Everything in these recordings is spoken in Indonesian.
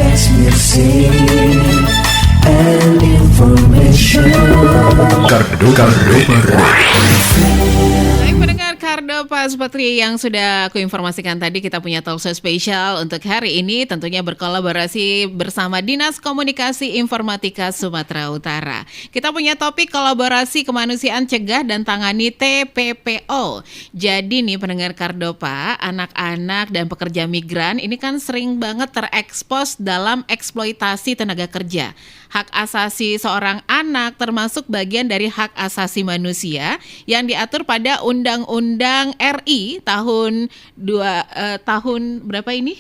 best music and information. Baik pendengar Kardo Pak Supatri, yang sudah aku informasikan tadi, kita punya talkshow spesial untuk hari ini, tentunya berkolaborasi bersama Dinas Komunikasi Informatika Sumatera Utara. Kita punya topik kolaborasi kemanusiaan cegah dan tangani TPPO. Jadi nih pendengar Kardo Pak, anak-anak dan pekerja migran ini kan sering banget terekspos dalam eksploitasi tenaga kerja. Hak asasi seorang anak termasuk bagian dari hak asasi manusia yang diatur pada Undang-Undang RI tahun berapa ini?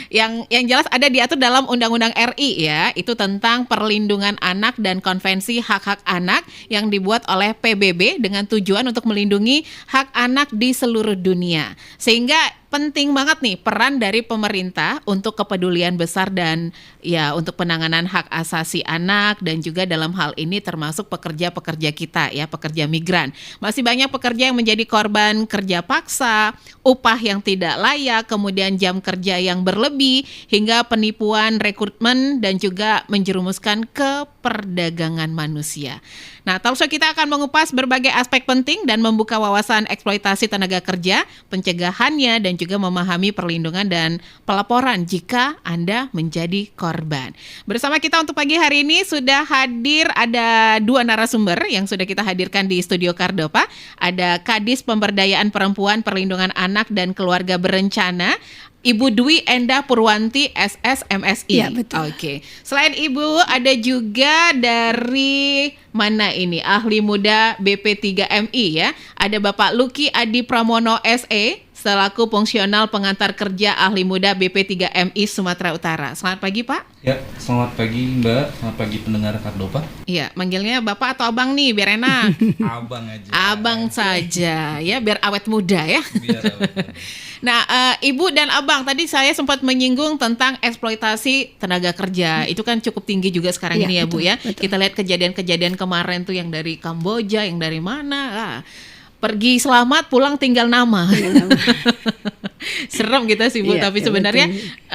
yang jelas ada diatur dalam Undang-Undang RI ya, itu tentang perlindungan anak dan konvensi hak-hak anak yang dibuat oleh PBB dengan tujuan untuk melindungi hak anak di seluruh dunia. Sehingga penting banget nih peran dari pemerintah untuk kepedulian besar dan ya untuk penanganan hak asasi anak, dan juga dalam hal ini termasuk pekerja-pekerja kita ya, pekerja migran. Masih banyak pekerja yang menjadi korban kerja paksa, upah yang tidak layak, kemudian jam kerja yang berlebih, hingga penipuan rekrutmen dan juga menjerumuskan ke perdagangan manusia. Nah, talkshow kita akan mengupas berbagai aspek penting dan membuka wawasan eksploitasi tenaga kerja, pencegahannya, dan juga memahami perlindungan dan pelaporan jika Anda menjadi korban. Bersama kita untuk pagi hari ini sudah hadir ada dua narasumber yang sudah kita hadirkan di studio Kardopa. Ada Kadis Pemberdayaan Perempuan, Perlindungan Anak dan Keluarga Berencana, Ibu Dwi Enda Purwanti SS MSI. Iya, betul. Oke. Selain Ibu ada juga dari mana ini? Ahli Muda BP3MI ya. Ada Bapak Luki Adi Pramono SE selaku fungsional pengantar kerja Ahli Muda BP3MI Sumatera Utara. Selamat pagi Pak. Ya, selamat pagi Mbak. Selamat pagi pendengar Kardopa. Iya, manggilnya Bapak atau Abang nih biar enak. Abang aja. Abang saja ya, biar awet muda ya. Biar awet. Nah, Ibu dan Abang, tadi saya sempat menyinggung tentang eksploitasi tenaga kerja. Itu kan cukup tinggi juga sekarang ini ya, betul, Bu ya. betul. Kita lihat kejadian-kejadian kemarin tuh yang dari Kamboja, yang dari mana. Pergi selamat, pulang tinggal nama. Serem gitu sih Bu, Iya, tapi iya, sebenarnya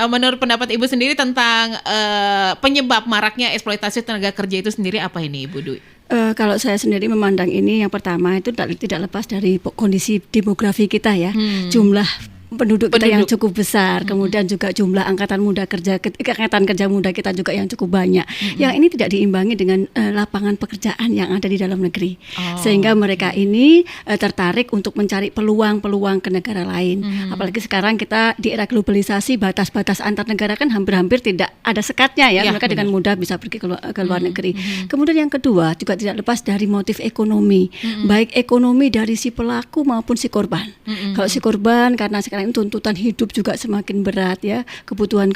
menurut pendapat Ibu sendiri tentang penyebab maraknya eksploitasi tenaga kerja itu sendiri apa ini Ibu Dwi? Kalau saya sendiri memandang ini, yang pertama itu tidak lepas dari kondisi demografi kita ya, jumlah penduduk kita yang cukup besar, kemudian juga jumlah angkatan kerja muda kita juga yang cukup banyak. Yang ini tidak diimbangi dengan lapangan pekerjaan yang ada di dalam negeri, sehingga mereka ini tertarik untuk mencari peluang-peluang ke negara lain. Apalagi sekarang kita di era globalisasi, batas-batas antar negara kan hampir-hampir tidak ada sekatnya ya, mereka dengan mudah bisa pergi ke luar negeri. Kemudian yang kedua juga tidak lepas dari motif ekonomi, baik ekonomi dari si pelaku maupun si korban. Kalau si korban karena sekarang tuntutan hidup juga semakin berat ya, kebutuhan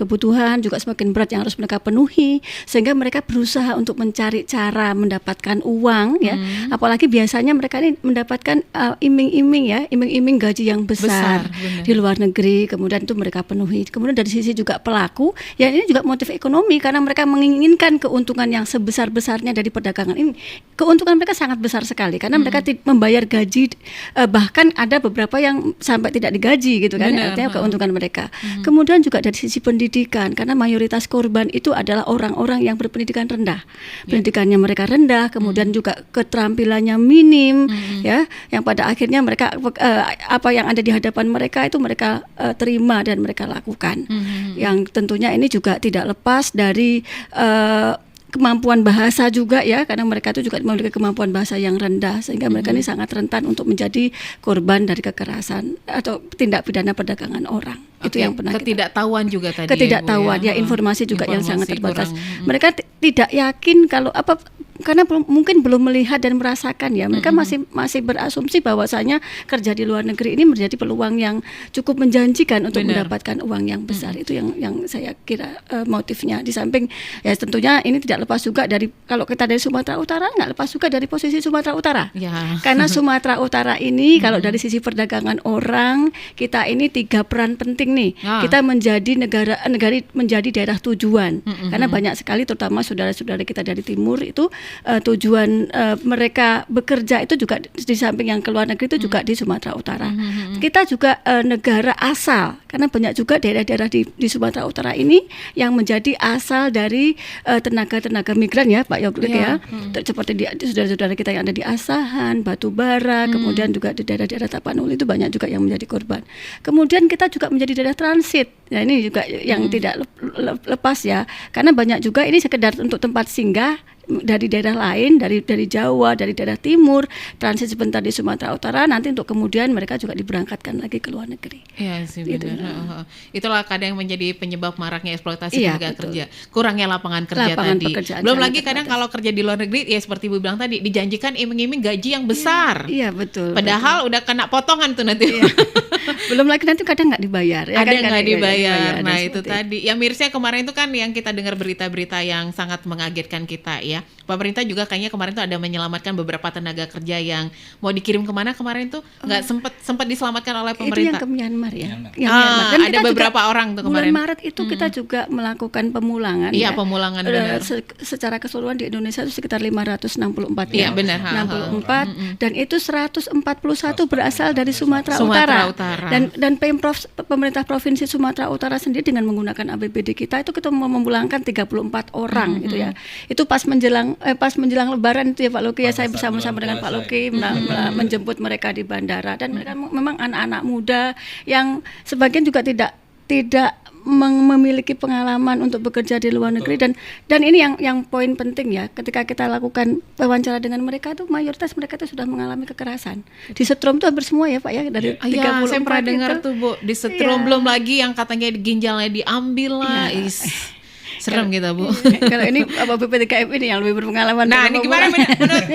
juga semakin berat yang harus mereka penuhi, sehingga mereka berusaha untuk mencari cara mendapatkan uang ya, apalagi biasanya mereka ini mendapatkan iming-iming gaji yang besar di luar negeri, kemudian itu mereka penuhi. Kemudian dari sisi juga pelaku, ya ini juga motif ekonomi karena mereka menginginkan keuntungan yang sebesar-besarnya dari perdagangan ini. Keuntungan mereka sangat besar sekali karena mereka membayar gaji, bahkan ada beberapa yang sampai tidak digaji gitu kan, artinya keuntungan mereka. Kemudian juga dari sisi pendidikan, karena mayoritas korban itu adalah orang-orang yang berpendidikan rendah. Pendidikannya mereka rendah, kemudian juga keterampilannya minim ya, yang pada akhirnya mereka apa yang ada di hadapan mereka itu mereka terima dan mereka lakukan. Yang tentunya ini juga tidak lepas dari kemampuan bahasa juga ya, karena mereka itu juga memiliki kemampuan bahasa yang rendah, sehingga mereka ini sangat rentan untuk menjadi korban dari kekerasan atau tindak pidana perdagangan orang. Itu yang pernah ketidaktahuan juga tadi. Ketidaktahuan ya, informasi juga yang sangat terbatas. Mereka tidak yakin kalau karena mungkin belum melihat dan merasakan ya, mereka masih berasumsi bahwasanya kerja di luar negeri ini menjadi peluang yang cukup menjanjikan untuk mendapatkan uang yang besar. Itu yang saya kira motifnya. Di samping ya tentunya ini tidak lepas juga dari, kalau kita dari Sumatera Utara, nggak lepas juga dari posisi Sumatera Utara ya. Karena Sumatera Utara ini kalau dari sisi perdagangan orang, kita ini 3 peran penting nih. Kita menjadi negara menjadi daerah tujuan, karena banyak sekali terutama saudara-saudara kita dari timur itu tujuan mereka bekerja itu juga di samping yang ke luar negeri itu juga di Sumatera Utara. Kita juga negara asal, karena banyak juga daerah-daerah di Sumatera Utara ini yang menjadi asal dari tenaga-tenaga migran ya Pak Yoglik ya. Seperti saudara-saudara kita yang ada di Asahan, Batubara, kemudian juga di daerah-daerah Tapanuli itu banyak juga yang menjadi korban. Kemudian kita juga menjadi daerah transit. Nah ini juga yang tidak lepas ya, karena banyak juga ini sekedar untuk tempat singgah dari daerah lain, dari Jawa, dari daerah timur, transit sebentar di Sumatera Utara, nanti untuk kemudian mereka juga diberangkatkan lagi ke luar negeri. Iya sih Gitu. benar. Itulah kadang yang menjadi penyebab maraknya eksploitasi Iya, tenaga betul. kerja, kurangnya lapangan kerja Lapangan tadi. pekerjaan Belum sangat lagi kadang terbatas. kalau kerja di luar negeri, ya seperti Ibu bilang tadi, dijanjikan iming-iming gaji yang besar. Iya betul. Padahal udah kena potongan tuh nanti. Iya. Belum lagi nanti kadang nggak dibayar. Ya Ada kan, nggak dibayar. dan Nah itu seperti tadi. Ya mirisnya kemarin itu kan yang kita dengar berita-berita yang sangat mengagetkan kita ya. Pemerintah juga kayaknya kemarin tuh ada menyelamatkan beberapa tenaga kerja yang mau dikirim kemana kemarin tuh nggak sempat diselamatkan oleh Itu yang pemerintah. ke Myanmar ya. Myanmar. Yang Myanmar. Dan Ada kita juga beberapa orang tuh kemarin. Bulan Maret itu kita juga melakukan pemulangan. Iya, ya. pemulangan, benar. Secara keseluruhan di Indonesia itu sekitar 564 Iya, ya. benar. 64 dan itu 141 berasal dari Sumatera Sumatera Utara. Utara. Dan pemerintah Provinsi Sumatera Utara sendiri dengan menggunakan APBD kita itu mau memulangkan 34 orang gitu ya. Itu pas menjelang Lebaran itu ya Pak Luki ya, saya Pada saat bersama-sama dengan bulan Pak puasa Luki menjemput mereka di bandara, dan mereka memang anak-anak muda yang sebagian juga tidak memiliki pengalaman untuk bekerja di luar negeri, dan ini yang poin penting ya, ketika kita lakukan wawancara dengan mereka itu mayoritas mereka itu sudah mengalami kekerasan. Di setrum itu hampir semua ya Pak ya, dari 34 Iya, saya pernah dengar itu. tuh Bu, di setrum Iya. belum lagi yang katanya ginjalnya diambil lah. Iya. Serem kita Bu. Kalau ini BPTKM ini yang lebih berpengalaman. Nah, ini dalam gimana memulai. menurut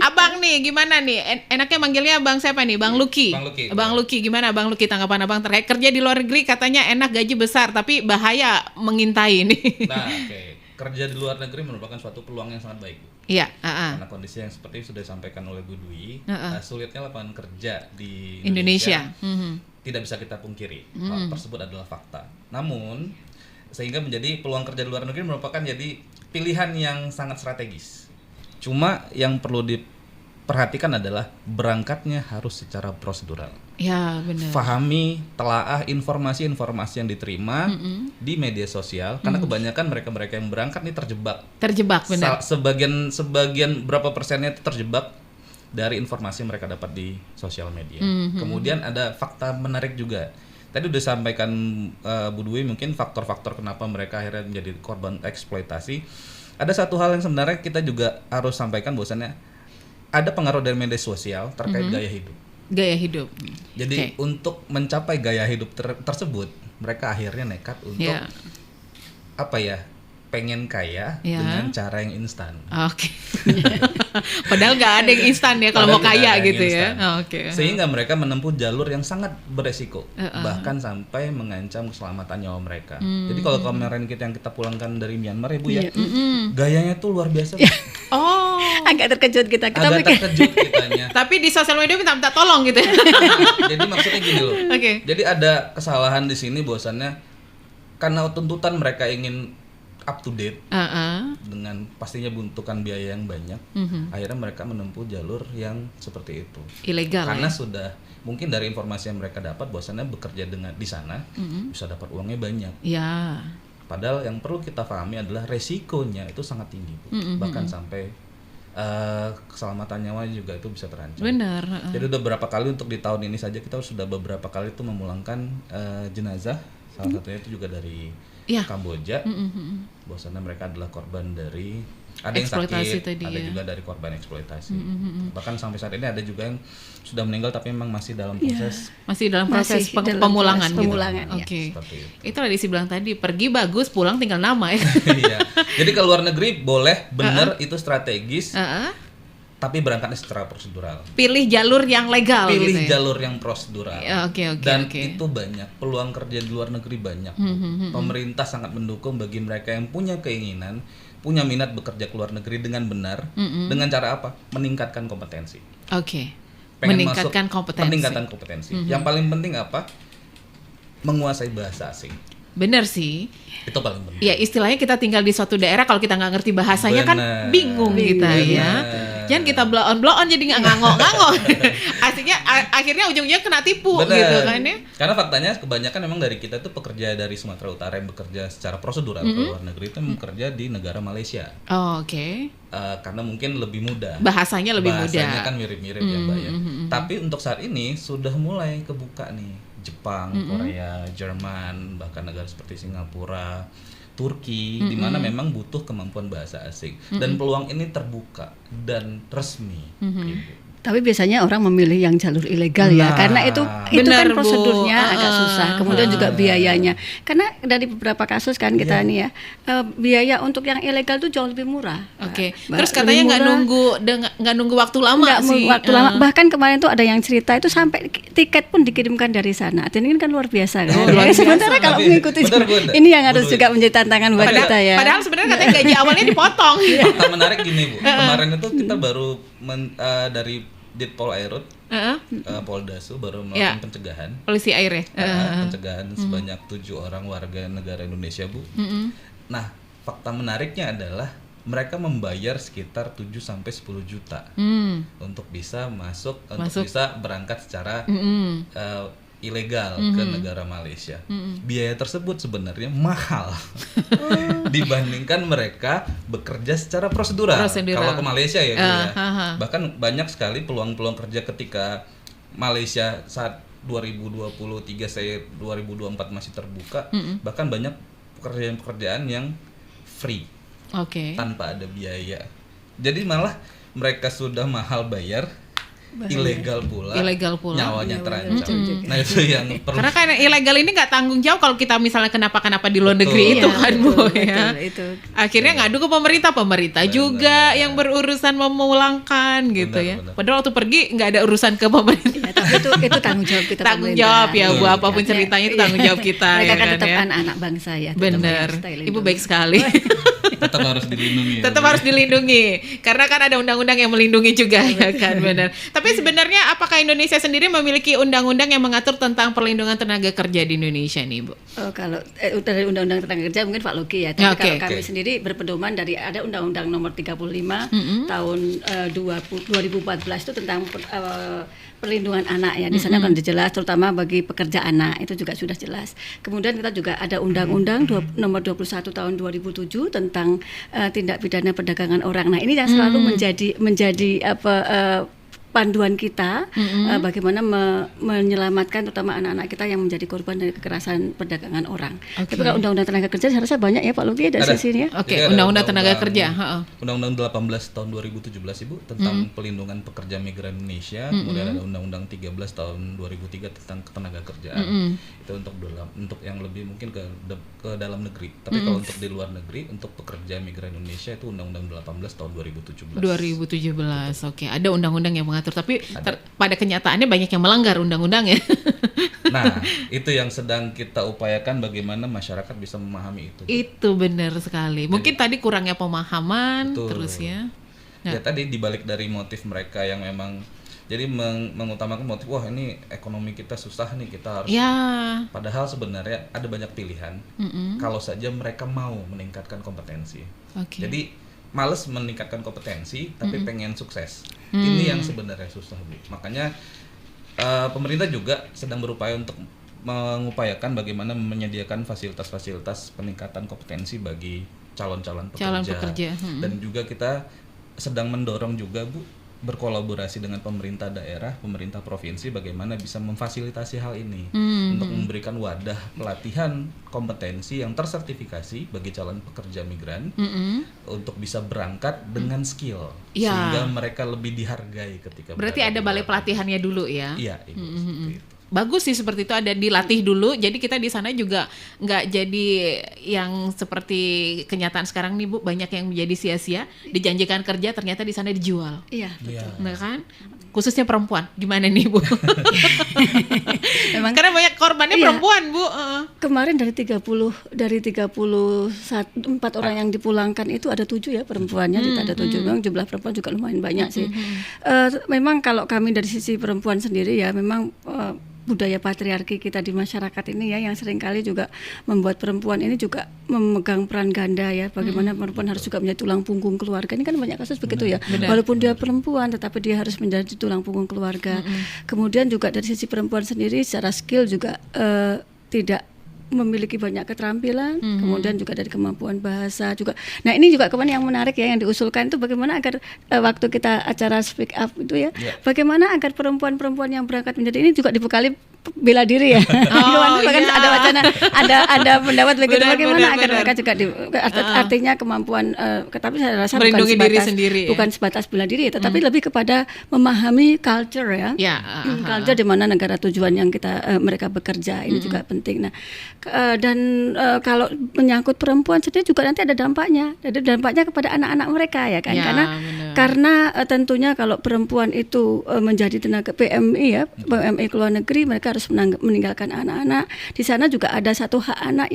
Abang nih, gimana nih? Enaknya manggilnya Bang siapa nih? Bang Luki. Bang Luki. Gimana Bang Luki tanggapan Abang terkait kerja di luar negeri, katanya enak gaji besar tapi bahaya mengintai nih. Nah, oke. Kerja di luar negeri merupakan suatu peluang yang sangat baik, Bu. Iya, Karena kondisi yang seperti sudah disampaikan oleh Bu Dwi, sulitnya lapangan kerja di Indonesia. tidak bisa kita pungkiri. Hal tersebut adalah fakta. Namun, sehingga menjadi peluang kerja di luar negeri merupakan jadi pilihan yang sangat strategis. Cuma yang perlu diperhatikan adalah berangkatnya harus secara prosedural. Ya, benar. Fahami, telaah informasi-informasi yang diterima di media sosial, karena kebanyakan mereka-mereka yang berangkat ini Terjebak, benar. Sebagian berapa persennya itu terjebak dari informasi yang mereka dapat di sosial media. Kemudian ada fakta menarik juga. Tadi udah sampaikan Bu Dwi mungkin faktor-faktor kenapa mereka akhirnya menjadi korban eksploitasi. Ada satu hal yang sebenarnya kita juga harus sampaikan, bahwasannya ada pengaruh dari media sosial terkait gaya hidup. Gaya hidup. Jadi Oke. untuk mencapai gaya hidup tersebut, mereka akhirnya nekat untuk Ya. pengen kaya Ya. dengan cara yang instan. Oke. Padahal nggak ada yang instan ya kalau mau Padahal kaya tidak ada yang gitu ya. instan. Oke. Sehingga mereka menempuh jalur yang sangat beresiko, bahkan sampai mengancam keselamatan nyawa mereka. Jadi kalau kemarin yang kita pulangkan dari Myanmar ya Bu ya, gayanya tuh luar biasa. Oh. Agak terkejut kita Agak pikir terkejut kitanya. Tapi di sosial media minta tolong gitu. Jadi maksudnya gini loh. Oke. Jadi ada kesalahan di sini, bahwasannya karena tuntutan mereka ingin up to date dengan pastinya buntukan biaya yang banyak, akhirnya mereka menempuh jalur yang seperti itu. Ilegal Karena ya. sudah mungkin dari informasi yang mereka dapat, bahwasannya bekerja di sana bisa dapat uangnya banyak. Ya. Padahal yang perlu kita pahami adalah resikonya itu sangat tinggi, Bu. Bahkan sampai keselamatan nyawa juga itu bisa terancam. Benar. Jadi udah berapa kali untuk di tahun ini saja kita sudah beberapa kali itu memulangkan jenazah, salah satunya itu juga dari Ya. Kamboja. Bahwasannya mereka adalah korban dari ada yang Eksploitasi sakit, tadi, ada ya. juga dari korban eksploitasi. Bahkan sampai saat ini ada juga yang sudah meninggal tapi memang masih dalam proses Masih dalam proses Masih dalam pemulangan proses gitu. pemulangan, ya. Oke. seperti itu. Itulah Desi bilang tadi, pergi bagus, pulang tinggal nama ya. Iya. Jadi ke luar negeri boleh, benar itu strategis, tapi berangkatnya secara prosedural. Pilih jalur yang legal Pilih gitu ya. jalur yang prosedural. Ya, oke. Dan Oke. itu banyak peluang kerja di luar negeri banyak. Pemerintah sangat mendukung bagi mereka yang punya keinginan, punya minat bekerja ke luar negeri dengan benar. Dengan cara apa? Meningkatkan kompetensi. Oke. Pengen Meningkatkan masuk- kompetensi. Meningkatkan kompetensi. Yang paling penting apa? Menguasai bahasa asing. Bener sih. Itu paling penting. Ya istilahnya kita tinggal di suatu daerah, kalau kita nggak ngerti bahasanya kan Bener. bingung kita ya. Bener. Jangan kita blow on jadi nggak ngangok-ngangok. akhirnya ujung-ujungnya kena tipu Bener. gitu kan ya. Karena faktanya kebanyakan memang dari kita tuh pekerja dari Sumatera Utara yang bekerja secara prosedural ke luar negeri itu bekerja di negara Malaysia. Oh, oke. Karena mungkin lebih mudah. Bahasanya lebih Bahasanya mudah. kan mirip-mirip ya Mbak ya. Tapi untuk saat ini sudah mulai kebuka nih. Jepang, Korea, Jerman, bahkan negara seperti Singapura, Turki, di mana memang butuh kemampuan bahasa asing. Dan peluang ini terbuka dan resmi. Ibu. Tapi biasanya orang memilih yang jalur ilegal ya, Nah, karena itu benar, kan Bu. prosedurnya agak susah. Kemudian juga biayanya. Karena dari beberapa kasus kan kita nih ya, biaya untuk yang ilegal tuh jauh lebih murah. Oke. Mbak, Terus katanya lebih murah. nggak nunggu waktu lama Nggak sih. waktu lama. Bahkan kemarin tuh ada yang cerita itu sampai tiket pun dikirimkan dari sana. Artinya ini kan luar biasa kan. Oh, luar biasa. Sementara kalau Tapi, mengikuti benar, Bu, ini yang harus Bu, juga menjadi tantangan buat kita ya. Padahal sebenarnya katanya gaji awalnya dipotong. Fakta menarik gini Bu, kemarin itu kita baru dari Ditpol Airut, Heeh. Poldasu baru Ya. melakukan pencegahan. Polisi air ya. Pencegahan sebanyak 7 orang warga negara Indonesia Bu. Nah, fakta menariknya adalah mereka membayar sekitar 7 sampai 10 juta untuk bisa masuk, untuk bisa berangkat secara ilegal ke negara Malaysia. Biaya tersebut sebenarnya mahal dibandingkan mereka bekerja secara prosedural. Kalau ke Malaysia ya, Bu, ya. Bahkan banyak sekali peluang-peluang kerja ketika Malaysia saat 2023 saya 2024 masih terbuka, bahkan banyak pekerjaan-pekerjaan yang free Oke. tanpa ada biaya. Jadi malah mereka sudah mahal bayar, ilegal pula, nyawanya terancam. Nah itu yang perlu. Karena kan ilegal ini nggak tanggung jawab kalau kita misalnya kenapa-kenapa di luar negeri Iya, itu kan Bu betul, ya. itu. Akhirnya ngadu ke pemerintah juga yang berurusan memulangkan gitu ya. Benar. Padahal waktu pergi nggak ada urusan ke pemerintah. Ya, tapi itu tanggung jawab kita. Tanggung pemerintah. jawab ya Bu, Iya. apapun ceritanya itu tanggung jawab kita Mereka ya kan kan tetap ya. anak-anak bangsa ya. tetap Bener, harus kita Ibu lindungi. baik sekali. Tetap harus dilindungi. Ya, Tetap Bu. harus dilindungi karena kan ada undang-undang yang melindungi juga ya kan, benar. Tapi sebenarnya apakah Indonesia sendiri memiliki undang-undang yang mengatur tentang perlindungan tenaga kerja di Indonesia nih Bu? Oh, kalau dari Undang-Undang Tenaga Kerja mungkin Pak Logi ya. Tapi Ya, oke. kalau kami Oke. sendiri berpedoman dari ada Undang-Undang Nomor 35 tahun 2014 itu tentang perlindungan anak ya. Di sana kan jelas terutama bagi pekerja anak itu juga sudah jelas. Kemudian kita juga ada Undang-Undang Nomor 21 tahun 2007 tentang tindak pidana perdagangan orang. Nah, ini yang selalu menjadi panduan kita bagaimana menyelamatkan terutama anak-anak kita yang menjadi korban dari kekerasan perdagangan orang. Oke. Tapi kalau Undang-Undang Tenaga Kerja saya rasa banyak ya Pak Lugi dari Ada. sini ya. Oke, Jadi ada undang-undang tenaga kerja. Heeh. Undang-Undang 18 tahun 2017 Ibu tentang pelindungan pekerja migran Indonesia, kemudian ada Undang-Undang 13 tahun 2003 tentang ketenaga kerjaan. Itu untuk yang lebih mungkin ke dalam negeri. Tapi kalau untuk di luar negeri untuk pekerja migran Indonesia itu Undang-Undang 18 tahun 2017. 2017. Oke, ada undang-undang yang mengatur tapi pada kenyataannya banyak yang melanggar undang-undang ya. Nah, itu yang sedang kita upayakan bagaimana masyarakat bisa memahami itu. Itu benar sekali. Mungkin tadi kurangnya pemahaman Betul. terus ya. Ya tadi dibalik dari motif mereka yang memang jadi mengutamakan motif, wah ini ekonomi kita susah nih, kita harus. Ya. Padahal sebenarnya ada banyak pilihan. Kalau saja mereka mau meningkatkan kompetensi. Oke. Jadi males meningkatkan kompetensi, tapi pengen sukses. Ini yang sebenarnya susah, Bu. Makanya pemerintah juga sedang berupaya untuk mengupayakan bagaimana menyediakan fasilitas-fasilitas peningkatan kompetensi bagi calon-calon pekerja. Dan juga kita sedang mendorong juga, Bu, berkolaborasi dengan pemerintah daerah, pemerintah provinsi bagaimana bisa memfasilitasi hal ini untuk memberikan wadah pelatihan kompetensi yang tersertifikasi bagi calon pekerja migran untuk bisa berangkat dengan skill Ya. sehingga mereka lebih dihargai ketika Berarti berada ada di balai luar pelatihannya dulu ya. negeri. Iya, Ibu, seperti itu. Bagus sih seperti itu, ada dilatih dulu. Jadi kita di sana juga nggak jadi yang seperti kenyataan sekarang nih Bu, banyak yang menjadi sia-sia, dijanjikan kerja ternyata di sana dijual. Iya. Nah kan, khususnya perempuan, gimana nih Bu? Memang Karena banyak korbannya Iya. perempuan Bu. kemarin dari 34 orang yang dipulangkan itu ada 7 ya perempuannya, tidak ada 7. Memang jumlah perempuan juga lumayan banyak sih. Memang kalau kami dari sisi perempuan sendiri ya memang budaya patriarki kita di masyarakat ini ya, yang seringkali juga membuat perempuan ini juga memegang peran ganda ya. Bagaimana perempuan harus juga menjadi tulang punggung keluarga. Ini kan banyak kasus begitu ya. Walaupun dia perempuan, tetapi dia harus menjadi tulang punggung keluarga. Kemudian juga dari sisi perempuan sendiri secara skill juga tidak memiliki banyak keterampilan, kemudian juga dari kemampuan bahasa juga. Nah ini juga kemudian yang menarik ya, yang diusulkan itu bagaimana agar waktu kita acara speak up itu ya, bagaimana agar perempuan-perempuan yang berangkat menjadi ini juga dibekali bela diri ya. Bahkan ada wacana, ada pendapat begitu, bagaimana agar mereka juga artinya kemampuan, tapi saya rasa melindungi diri sendiri, bukan sebatas bela diri, tetapi lebih kepada memahami culture ya, culture di mana negara tujuan yang mereka bekerja ini juga penting. Nah dan kalau menyangkut perempuan sendiri juga nanti ada dampaknya, kepada anak-anak mereka ya kan, karena tentunya kalau perempuan itu menjadi tenaga PMI ya, PMI ke luar negeri, mereka harus meninggalkan anak-anak. Di sana juga ada satu hak anak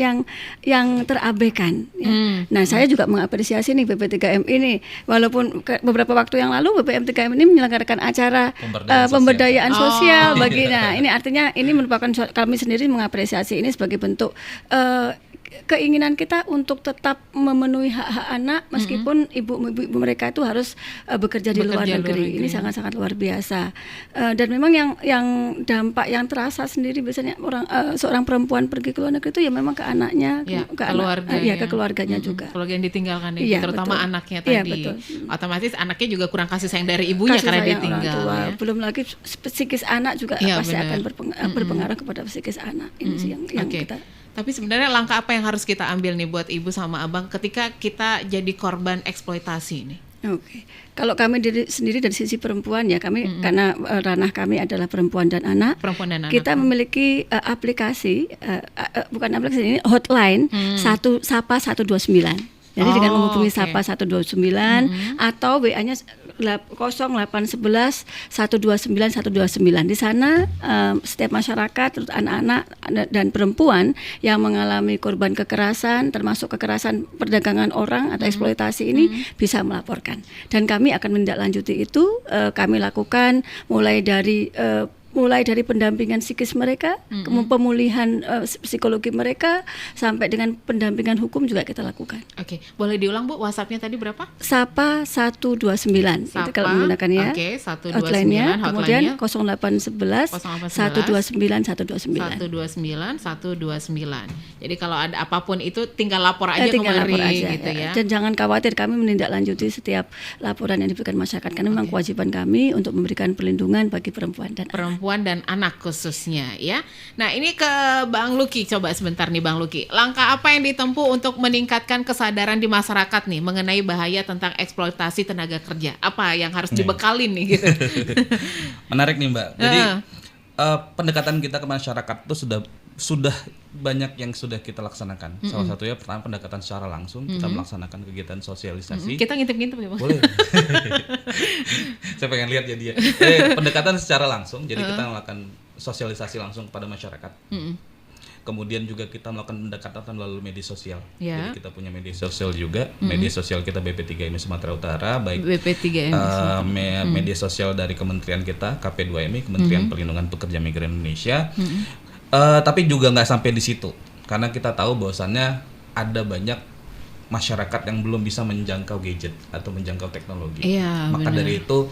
yang terabaikan ya. Nah saya juga mengapresiasi nih BP3M ini, walaupun beberapa waktu yang lalu BP3M ini menyelenggarakan acara pemberdayaan sosial bagi, nah ini artinya ini merupakan, kami sendiri mengapresiasi ini sebagai bentuk keinginan kita untuk tetap memenuhi hak-hak anak meskipun ibu mereka itu harus bekerja di luar negeri. Ini sangat-sangat luar biasa. Dan memang yang dampak yang terasa sendiri biasanya seorang perempuan pergi ke luar negeri itu ya memang ke anaknya, ke keluarganya juga. Keluarga yang ditinggalkan itu, terutama betul. Anaknya tadi. Otomatis anaknya juga kurang kasih sayang dari ibunya karena ditinggal. Ya. Belum lagi psikis anak juga pasti akan berpengaruh kepada psikis anak. Ini sih yang kita. Tapi sebenarnya langkah apa yang harus kita ambil nih buat ibu sama abang ketika kita jadi korban eksploitasi ini? Oke. Kalau kami sendiri dari sisi perempuan ya, kami karena ranah kami adalah perempuan dan anak. Kita memiliki aplikasi, bukan aplikasi ini, hotline Sapa 129. Jadi dengan menghubungi Sapa 129 atau WA-nya 0811 129 129. Di sana setiap masyarakat, terus anak-anak dan perempuan yang mengalami korban kekerasan, termasuk kekerasan perdagangan orang atau eksploitasi ini bisa melaporkan. Dan kami akan menindaklanjuti itu. Kami lakukan mulai dari pendampingan psikis mereka, pemulihan psikologi mereka, sampai dengan pendampingan hukum juga kita lakukan. Oke, boleh diulang Bu, WhatsApp-nya tadi berapa? Sapa 129. Sapa, itu kalau menggunakan ya. Oke, 129 hotline-nya. Kemudian 0811 129 129. 129. Jadi kalau ada apapun itu tinggal lapor aja kemari gitu ya. Dan jangan khawatir, kami menindaklanjuti setiap laporan yang diberikan masyarakat, karena memang kewajiban kami untuk memberikan perlindungan bagi perempuan dan anak khususnya ya. Nah ini ke Bang Lucky, coba sebentar nih Bang Lucky. Langkah apa yang ditempuh untuk meningkatkan kesadaran di masyarakat nih mengenai bahaya tentang eksploitasi tenaga kerja? Apa yang harus dibekalin nih gitu? Menarik nih Mbak. Jadi pendekatan kita ke masyarakat itu sudah banyak yang sudah kita laksanakan. Salah satunya pertama pendekatan secara langsung, kita melaksanakan kegiatan sosialisasi. Kita ngintip-ngintip ya Bang? Boleh. Saya pengen lihat ya dia. Pendekatan secara langsung, jadi kita melakukan sosialisasi langsung kepada masyarakat. Kemudian juga kita melakukan pendekatan melalui media sosial. Jadi kita punya media sosial juga. Media sosial kita BP3MI Sumatera Utara, baik BP3MI media sosial dari kementerian kita, KP2MI, Kementerian Perlindungan Pekerja Migran Indonesia. Tapi juga nggak sampai di situ, karena kita tahu bahwasannya ada banyak masyarakat yang belum bisa menjangkau gadget atau menjangkau teknologi. Maka dari itu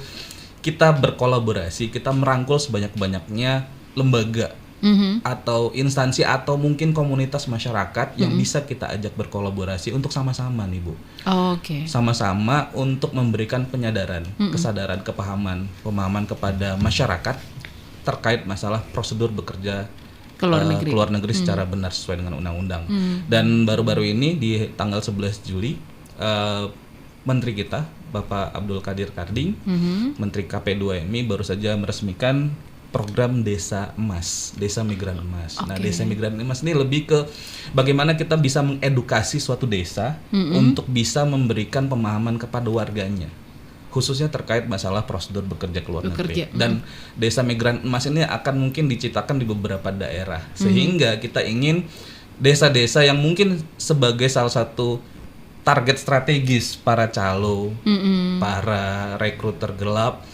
kita berkolaborasi, kita merangkul sebanyak-banyaknya lembaga atau instansi atau mungkin komunitas masyarakat yang bisa kita ajak berkolaborasi untuk sama-sama nih Bu. Sama-sama untuk memberikan penyadaran, kesadaran, pemahaman kepada masyarakat terkait masalah prosedur bekerja keluar negeri secara benar sesuai dengan undang-undang. Dan baru-baru ini di tanggal 11 Juli Menteri kita Bapak Abdul Qadir Karding, Menteri KP2MI baru saja meresmikan program Desa Emas, Desa Migran Emas. Nah, Desa Migran Emas ini lebih ke bagaimana kita bisa mengedukasi suatu desa untuk bisa memberikan pemahaman kepada warganya, khususnya terkait masalah prosedur bekerja ke luar negeri. Dan Desa Migran Emas ini akan mungkin diciptakan di beberapa daerah, sehingga kita ingin desa-desa yang mungkin sebagai salah satu target strategis para calo, para rekruter gelap,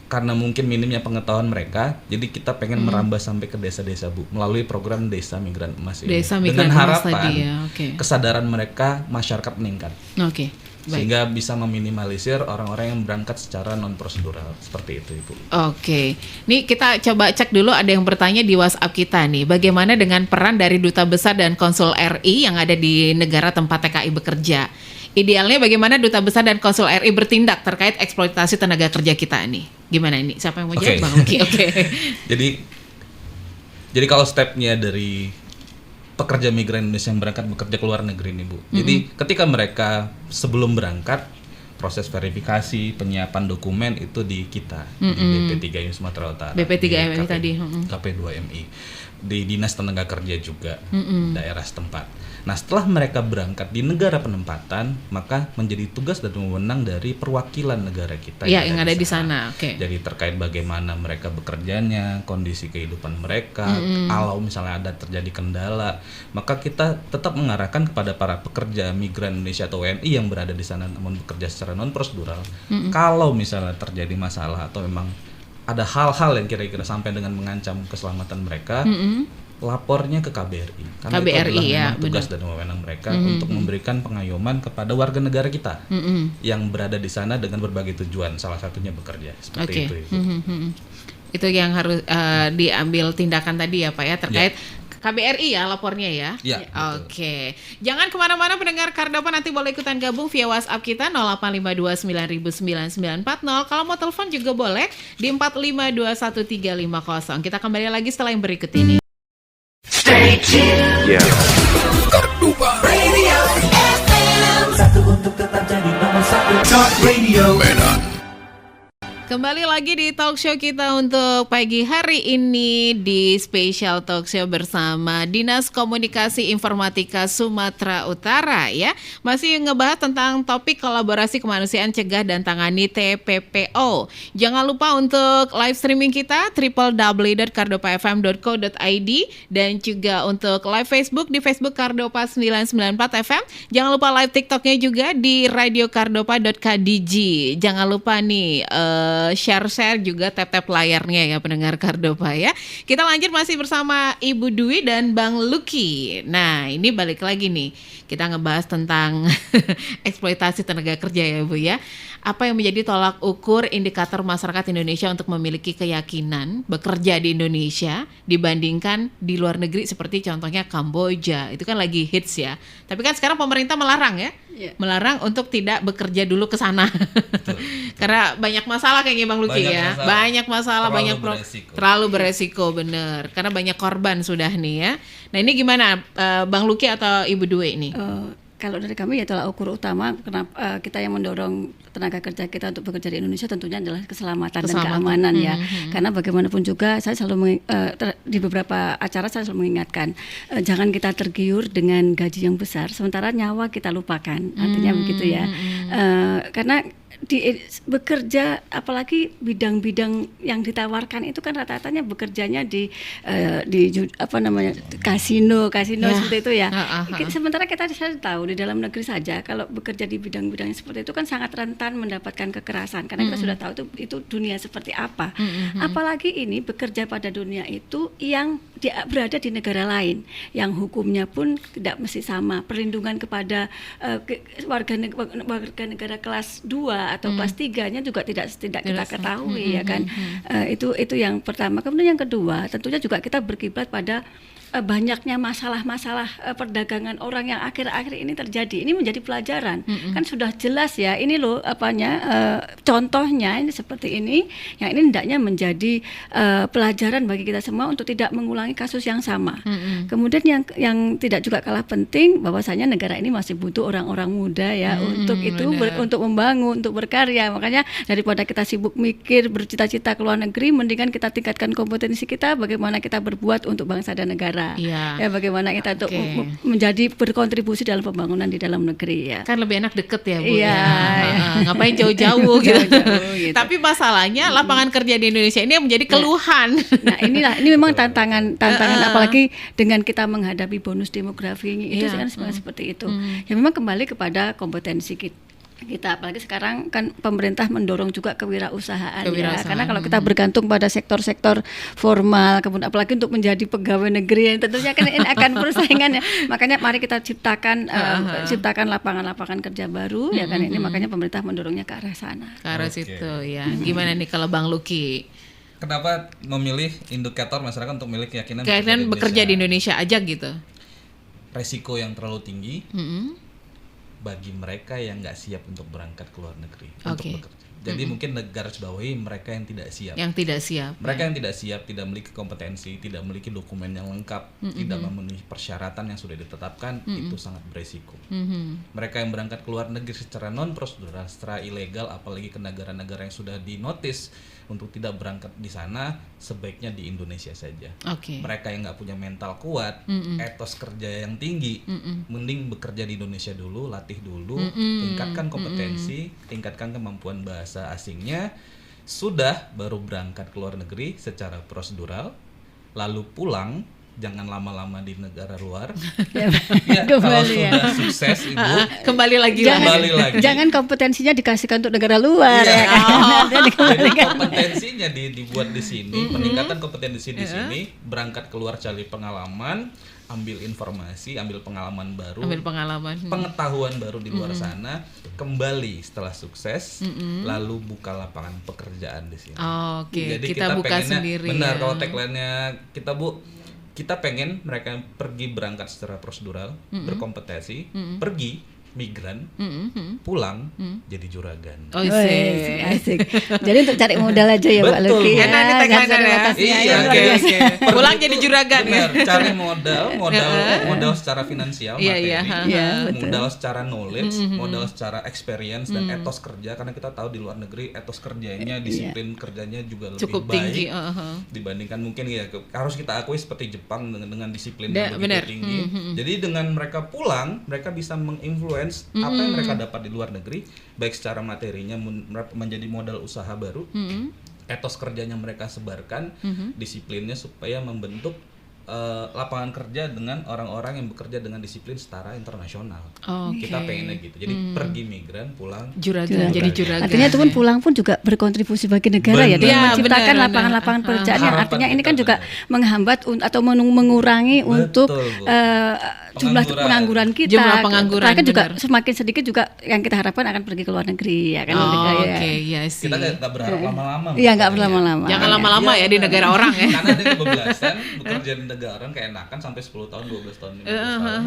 karena mungkin minimnya pengetahuan mereka, jadi kita pengen merambah sampai ke desa-desa, Bu, melalui program Desa Migran Emas ini. Desa Migran dengan Emas harapan tadi ya, oke. kesadaran mereka masyarakat meningkat. Oke. Baik. Sehingga bisa meminimalisir orang-orang yang berangkat secara non prosedural seperti itu, Ibu. Oke, nih kita coba cek dulu, ada yang bertanya di WhatsApp kita nih, bagaimana dengan peran dari Duta Besar dan Konsul RI yang ada di negara tempat TKI bekerja? Idealnya bagaimana Duta Besar dan Konsul RI bertindak terkait eksploitasi tenaga kerja kita nih? Gimana ini? Siapa yang mau jawab, Oke. Bang Luki? Oke. Jadi kalau stepnya dari pekerja migran Indonesia yang berangkat bekerja ke luar negeri nih, Bu. Jadi ketika mereka sebelum berangkat, proses verifikasi, penyiapan dokumen itu di kita, di BP3MI Sumatera Utara. BP3MI di tadi. KP2MI. Di Dinas Tenaga Kerja juga, daerah setempat. Nah, setelah mereka berangkat di negara penempatan, maka menjadi tugas dan wewenang dari perwakilan negara kita Iya, yang ada di sana. Oke. Jadi terkait bagaimana mereka bekerjanya, kondisi kehidupan mereka, kalau misalnya ada terjadi kendala, maka kita tetap mengarahkan kepada para pekerja migran Indonesia atau WNI yang berada di sana namun bekerja secara non prosedural. Kalau misalnya terjadi masalah atau memang ada hal-hal yang kira-kira sampai dengan mengancam keselamatan mereka, lapornya ke KBRI. Karena KBRI, itu adalah ya, memang tugas dan wewenang mereka untuk memberikan pengayoman kepada warga negara kita yang berada di sana dengan berbagai tujuan, salah satunya bekerja. Seperti Oke. itu. Ibu. Itu yang harus diambil tindakan tadi ya Pak ya, terkait KBRI ya lapornya ya. Ya, betul. Oke. Jangan kemana-mana pendengar Kardopa, nanti boleh ikutan gabung via WhatsApp kita 0852999940. Kalau mau telepon juga boleh di 4521 350. Kita kembali lagi setelah yang berikut ini. Satu untuk tetap jadi nomor satu. Talk Radio. Kembali lagi di talk show kita untuk pagi hari ini di Special Talk Show bersama Dinas Komunikasi Informatika Sumatera Utara ya. Masih ngebahas tentang topik kolaborasi kemanusiaan cegah dan tangani TPPO. Jangan lupa untuk live streaming kita www.kardopafm.co.id dan juga untuk live Facebook di Facebook Kardopa 994 FM. Jangan lupa live TikToknya juga di radiokardopa.kdg. Jangan lupa nih share juga tap-tap layarnya ya pendengar Kardopa ya. Kita lanjut masih bersama Ibu Dwi dan Bang Luki. Nah ini balik lagi nih, kita ngebahas tentang eksploitasi tenaga kerja ya Bu ya. Apa yang menjadi tolak ukur indikator masyarakat Indonesia untuk memiliki keyakinan bekerja di Indonesia dibandingkan di luar negeri seperti contohnya Kamboja. Itu kan lagi hits ya. Tapi kan sekarang pemerintah melarang ya. Iya. Melarang untuk tidak bekerja dulu ke sana. Karena banyak masalah kayaknya Bang Luki banyak masalah, terlalu beresiko bener. Karena banyak korban sudah nih ya. Nah ini gimana Bang Luki atau Ibu Dwi ini? Kalau dari kami ya tolak ukur utama kenapa kita yang mendorong tenaga kerja kita untuk bekerja di Indonesia tentunya adalah keselamatan dan keamanan ya. Karena bagaimanapun juga saya selalu di beberapa acara saya selalu mengingatkan jangan kita tergiur dengan gaji yang besar sementara nyawa kita lupakan. Artinya begitu ya. Karena bekerja apalagi bidang-bidang yang ditawarkan itu kan rata-ratanya bekerjanya di kasino ya. Seperti itu ya. Sementara kita tahu di dalam negeri saja kalau bekerja di bidang-bidang seperti itu kan sangat rentan mendapatkan kekerasan karena kita sudah tahu itu dunia seperti apa. Apalagi ini bekerja pada dunia itu yang berada di negara lain yang hukumnya pun tidak mesti sama, perlindungan kepada warga negara kelas 2 atau kelas 3-nya juga tidak kita ketahui ya kan. Itu yang pertama. Kemudian yang kedua, tentunya juga kita berkiblat pada banyaknya masalah-masalah perdagangan orang yang akhir-akhir ini terjadi. Ini menjadi pelajaran. Kan sudah jelas ya, ini loh contohnya ini seperti ini, yang ini hendaknya menjadi pelajaran bagi kita semua untuk tidak mengulangi kasus yang sama. Kemudian yang tidak juga kalah penting, bahwasanya negara ini masih butuh orang-orang muda ya untuk itu untuk membangun, untuk berkarya. Makanya daripada kita sibuk mikir bercita-cita ke luar negeri, mendingan kita tingkatkan kompetensi kita bagaimana kita berbuat untuk bangsa dan negara. Ya bagaimana kita untuk menjadi berkontribusi dalam pembangunan di dalam negeri ya. Kan lebih enak deket ya Bu ya. Ngapain jauh-jauh gitu. Tapi masalahnya lapangan kerja di Indonesia ini yang menjadi keluhan. Nah ini memang tantangan apalagi dengan kita menghadapi bonus demografi itu kan seperti itu. Ya memang kembali kepada kompetensi kita. kita, apalagi sekarang kan pemerintah mendorong juga kewirausahaan, Kewirausahaan. ya. Karena kalau kita bergantung pada sektor-sektor formal, kemudian apalagi untuk menjadi pegawai negeri, tentunya kan ini akan persaingan, ya. Makanya mari kita ciptakan lapangan-lapangan kerja baru, ya kan, ini makanya pemerintah mendorongnya ke arah sana. Ke arah Oke. situ ya. Gimana nih kalau Bang Luki? Kenapa memilih indikator masyarakat untuk memilih keyakinan Kalian bekerja di Indonesia aja gitu? Resiko yang terlalu tinggi Mm-mm. bagi mereka yang nggak siap untuk berangkat ke luar negeri Oke. untuk bekerja. Jadi mungkin negara bawahi mereka yang tidak siap. Yang tidak siap. Mereka yang tidak siap, tidak memiliki kompetensi, tidak memiliki dokumen yang lengkap, tidak memenuhi persyaratan yang sudah ditetapkan, itu sangat beresiko. Mereka yang berangkat ke luar negeri secara non prosedural, secara ilegal, apalagi ke negara-negara yang sudah dinotis untuk tidak berangkat di sana, sebaiknya di Indonesia saja. Oke. Mereka yang nggak punya mental kuat, etos kerja yang tinggi, mending bekerja di Indonesia dulu, latih dulu, tingkatkan kompetensi, tingkatkan kemampuan bahasa asingnya, sudah baru berangkat ke luar negeri secara prosedural, lalu pulang. Jangan lama-lama di negara luar. Ya, kalau Kembali, ya. sudah sukses ibu, Kembali lagi lah. Kembali lagi. Jangan kompetensinya dikasihkan untuk negara luar, Iya. ya kan? Nanti jadi dikembalikan. kompetensinya dibuat di sini, peningkatan kompetensi di sini, berangkat keluar cari pengalaman, ambil informasi, ambil pengalaman baru, Ambil pengalaman. pengetahuan baru di luar sana, kembali setelah sukses, lalu buka lapangan pekerjaan di sini. Oke, Jadi kita buka pengennya, sendiri. benar ya. kalau tagline-nya kita Bu, kita pengen mereka yang pergi berangkat secara prosedural, berkompetensi, pergi migran, pulang jadi juragan. Oh, Wih, sih. asik. Jadi untuk cari modal aja ya, Pak Betul. Luki. Enak nih tagline-nya Jangan ya. makasih Iya, aja, luar Oke, biasa. oke. Pulang jadi juragan ya. Benar, cari modal secara finansial, Iya, materi, iya, Iya, betul. modal secara knowledge, modal secara experience dan etos kerja, karena kita tahu di luar negeri etos kerjanya, disiplin kerjanya juga lebih Cukup baik tinggi. dibandingkan mungkin ya harus kita akui seperti Jepang dengan disiplin Da- yang begitu benar. tinggi. Jadi dengan mereka pulang, mereka bisa menginfluence apa yang mereka dapat di luar negeri, baik secara materinya menjadi modal usaha baru, etos kerjanya mereka sebarkan, disiplinnya supaya membentuk lapangan kerja dengan orang-orang yang bekerja dengan disiplin setara internasional. Oke. Kita pengennya gitu. Jadi pergi migran, pulang Juragan, jadi juragan. Artinya itu pun pulang pun juga berkontribusi bagi negara, ya, Benar. dengan Ya, menciptakan benar, lapangan-lapangan benar. pekerjaan yang Harapan artinya ini kita kan juga benar. menghambat atau mengurangi untuk Bu. jumlah pengangguran kita. Jumlah pengangguran, Terakhir juga benar. semakin sedikit juga yang kita harapkan akan pergi ke luar negeri, ya kan? Oh, Ya. oke, iya sih. Kita nggak berharap lama-lama. Iya, nggak Bu. berlama-lama. Jangan Ya. lama-lama ya di negara orang ya. Karena ada kebablasan bekerja di negara orang keenakan sampai 10 tahun, 12 tahun, 15 tahun.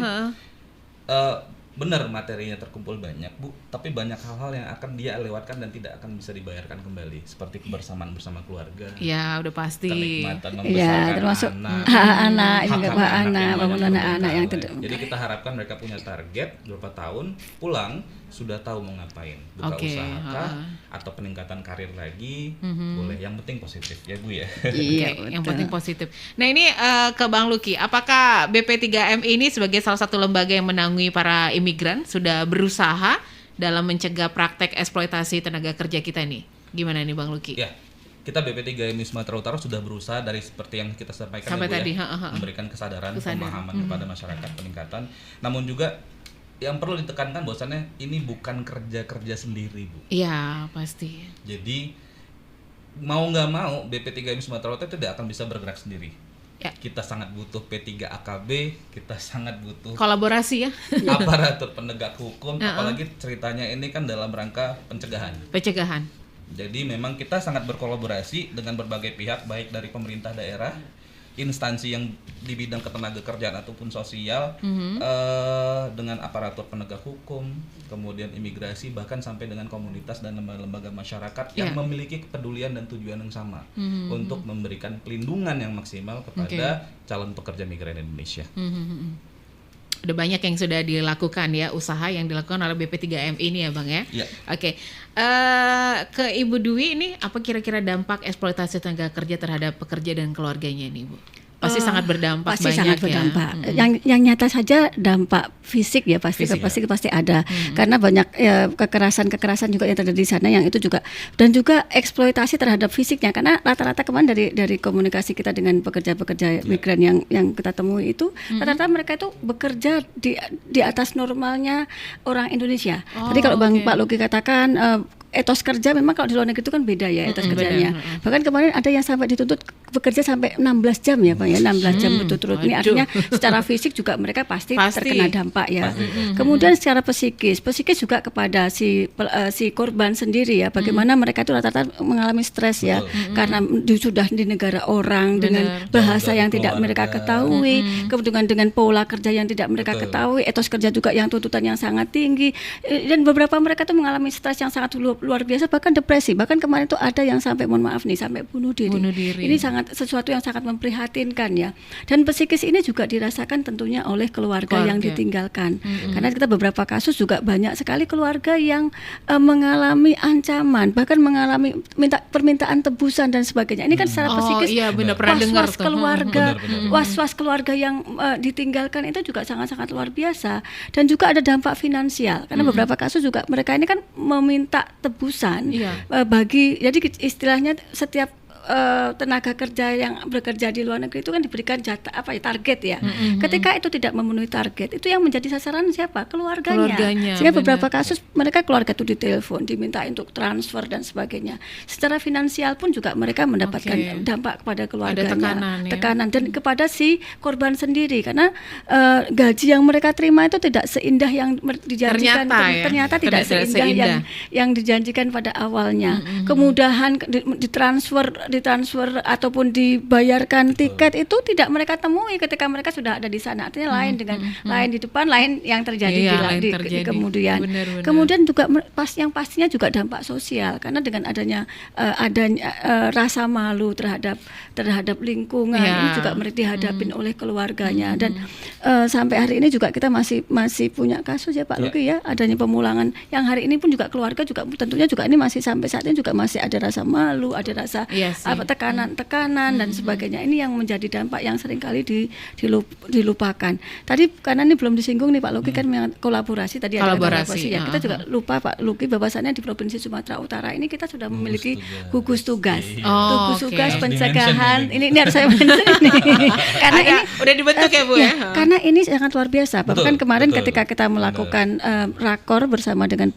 Benar materinya terkumpul banyak Bu, tapi banyak hal-hal yang akan dia lewatkan dan tidak akan bisa dibayarkan kembali, seperti kebersamaan bersama keluarga, Ya, udah pasti. kenikmatan membesarkan Iya, termasuk anak, hak anak juga, hak-hak hak anak, yang bangun banyak anak-anak yang terbengkalai. tidak. Jadi kita harapkan mereka punya target berapa tahun, pulang sudah tahu mau ngapain, buka Oke, usaha kah, atau peningkatan karir lagi, boleh. Yang penting positif ya Bu ya. Iya, Oke, yang betul. penting positif. Nah ini ke Bang Luki, apakah BP3M ini sebagai salah satu lembaga yang menaungi para imigran sudah berusaha dalam mencegah praktek eksploitasi tenaga kerja kita nih? Gimana nih Bang Luki? Ya, kita BP3MI Sumatera Utara sudah berusaha dari seperti yang kita sampaikan Sampai ya, Bu, tadi, ya, memberikan kesadaran, pemahaman kepada masyarakat, peningkatan. Namun juga yang perlu ditekankan bahwasannya ini bukan kerja sendiri Bu. Iya pasti. Jadi mau nggak mau BP3MI Sumatera Utara tidak akan bisa bergerak sendiri. Ya. Kita sangat butuh P3AKB, kita sangat butuh Kolaborasi ya, aparatur penegak hukum, apalagi ceritanya ini kan dalam rangka pencegahan. pencegahan. Jadi memang kita sangat berkolaborasi dengan berbagai pihak, baik dari pemerintah daerah, instansi yang di bidang ketenagakerjaan ataupun sosial, dengan aparatur penegak hukum, kemudian imigrasi, bahkan sampai dengan komunitas dan lembaga-lembaga masyarakat yang memiliki kepedulian dan tujuan yang sama untuk memberikan pelindungan yang maksimal kepada calon pekerja migran Indonesia. Udah banyak yang sudah dilakukan ya, usaha yang dilakukan oleh BP3M ini ya Bang ya. Iya. Oke, ke Ibu Dwi ini apa kira-kira dampak eksploitasi tenaga kerja terhadap pekerja dan keluarganya nih Bu? Pasti sangat berdampak pasti banyak sangat berdampak. ya. Yang nyata saja dampak fisik ya pasti ada. Karena banyak kekerasan juga yang terjadi di sana, yang itu juga, dan juga eksploitasi terhadap fisiknya, karena rata-rata kemarin dari komunikasi kita dengan pekerja-pekerja migran yang kita temui itu rata-rata mereka itu bekerja di atas normalnya orang Indonesia. Tadi kalau Pak Luki katakan etos kerja memang kalau di luar negeri itu kan beda ya etos kerjanya. Bahkan kemarin ada yang sampai dituntut bekerja sampai 16 jam ya Pak ya, 16 jam berturut-turut. Ini artinya secara fisik juga mereka pasti terkena dampak ya. Kemudian secara psikis juga kepada si korban sendiri ya, bagaimana mereka itu rata-rata mengalami stres ya, karena sudah di negara orang dengan bahasa yang tidak mereka ketahui, kemudian dengan pola kerja yang tidak mereka ketahui, etos kerja juga yang tuntutan yang sangat tinggi, dan beberapa mereka itu mengalami stres yang sangat luar biasa, bahkan depresi. Bahkan kemarin itu ada yang sampai, mohon maaf nih, sampai bunuh diri. Ini sesuatu yang sangat memprihatinkan ya. Dan psikis ini juga dirasakan tentunya oleh keluarga yang ditinggalkan. Karena kita beberapa kasus juga banyak sekali keluarga yang mengalami ancaman, bahkan mengalami permintaan tebusan dan sebagainya. Ini kan secara psikis was-was keluarga, was-was keluarga yang ditinggalkan itu juga sangat-sangat luar biasa. Dan juga ada dampak finansial. Karena beberapa kasus juga mereka ini kan meminta tebusan bagi, jadi istilahnya setiap tenaga kerja yang bekerja di luar negeri itu kan diberikan target ya. Ketika itu tidak memenuhi target, itu yang menjadi sasaran siapa? Keluarganya. Sehingga beberapa kasus mereka keluarga itu ditelepon, diminta untuk transfer dan sebagainya. Secara finansial pun juga mereka mendapatkan dampak kepada keluarganya, tekanan dan kepada si korban sendiri, karena gaji yang mereka terima itu tidak seindah yang dijanjikan. Ternyata tidak seindah yang dijanjikan pada awalnya. Kemudahan ditransfer ataupun dibayarkan tiket itu tidak mereka temui ketika mereka sudah ada di sana. Artinya lain di depan, lain yang terjadi di kemudian. Kemudian juga yang pastinya juga dampak sosial, karena dengan adanya rasa malu terhadap lingkungan ini juga mereka dihadapin oleh keluarganya. Dan sampai hari ini juga kita masih punya kasus ya Pak Luki ya, adanya pemulangan yang hari ini pun juga keluarga juga tentunya juga ini masih sampai saat ini juga masih ada rasa malu, ada rasa tekanan dan sebagainya. Ini yang menjadi dampak yang seringkali dilupakan. Tadi karena ini belum disinggung nih Pak Luki kan kolaborasi tadi ada kolaborasi ya. Kita juga lupa Pak Luki bahwasannya di Provinsi Sumatera Utara ini kita sudah memiliki gugus tugas. Gugus tugas pencegahan. Ini harus saya mention ini. Karena ini udah dibentuk ya Bu ya. Karena ini sangat luar biasa. Bahkan kemarin ketika kita melakukan rakor bersama dengan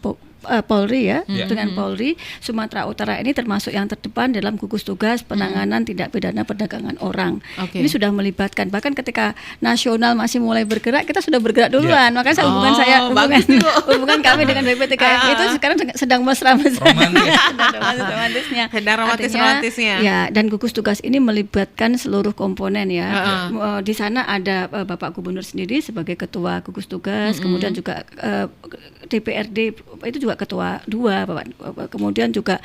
Polri ya, dengan Polri, Sumatera Utara ini termasuk yang terdepan dalam gugus tugas penanganan tindak pidana perdagangan orang. Ini sudah melibatkan, bahkan ketika nasional masih mulai bergerak, kita sudah bergerak duluan. Makanya hubungan kami dengan BP3M itu sekarang sedang romantisnya. Sedang romantisnya. Ya, dan gugus tugas ini melibatkan seluruh komponen ya. Di sana ada Bapak Gubernur sendiri sebagai ketua gugus tugas, kemudian juga DPRD itu juga ketua 2 Bapak. Kemudian juga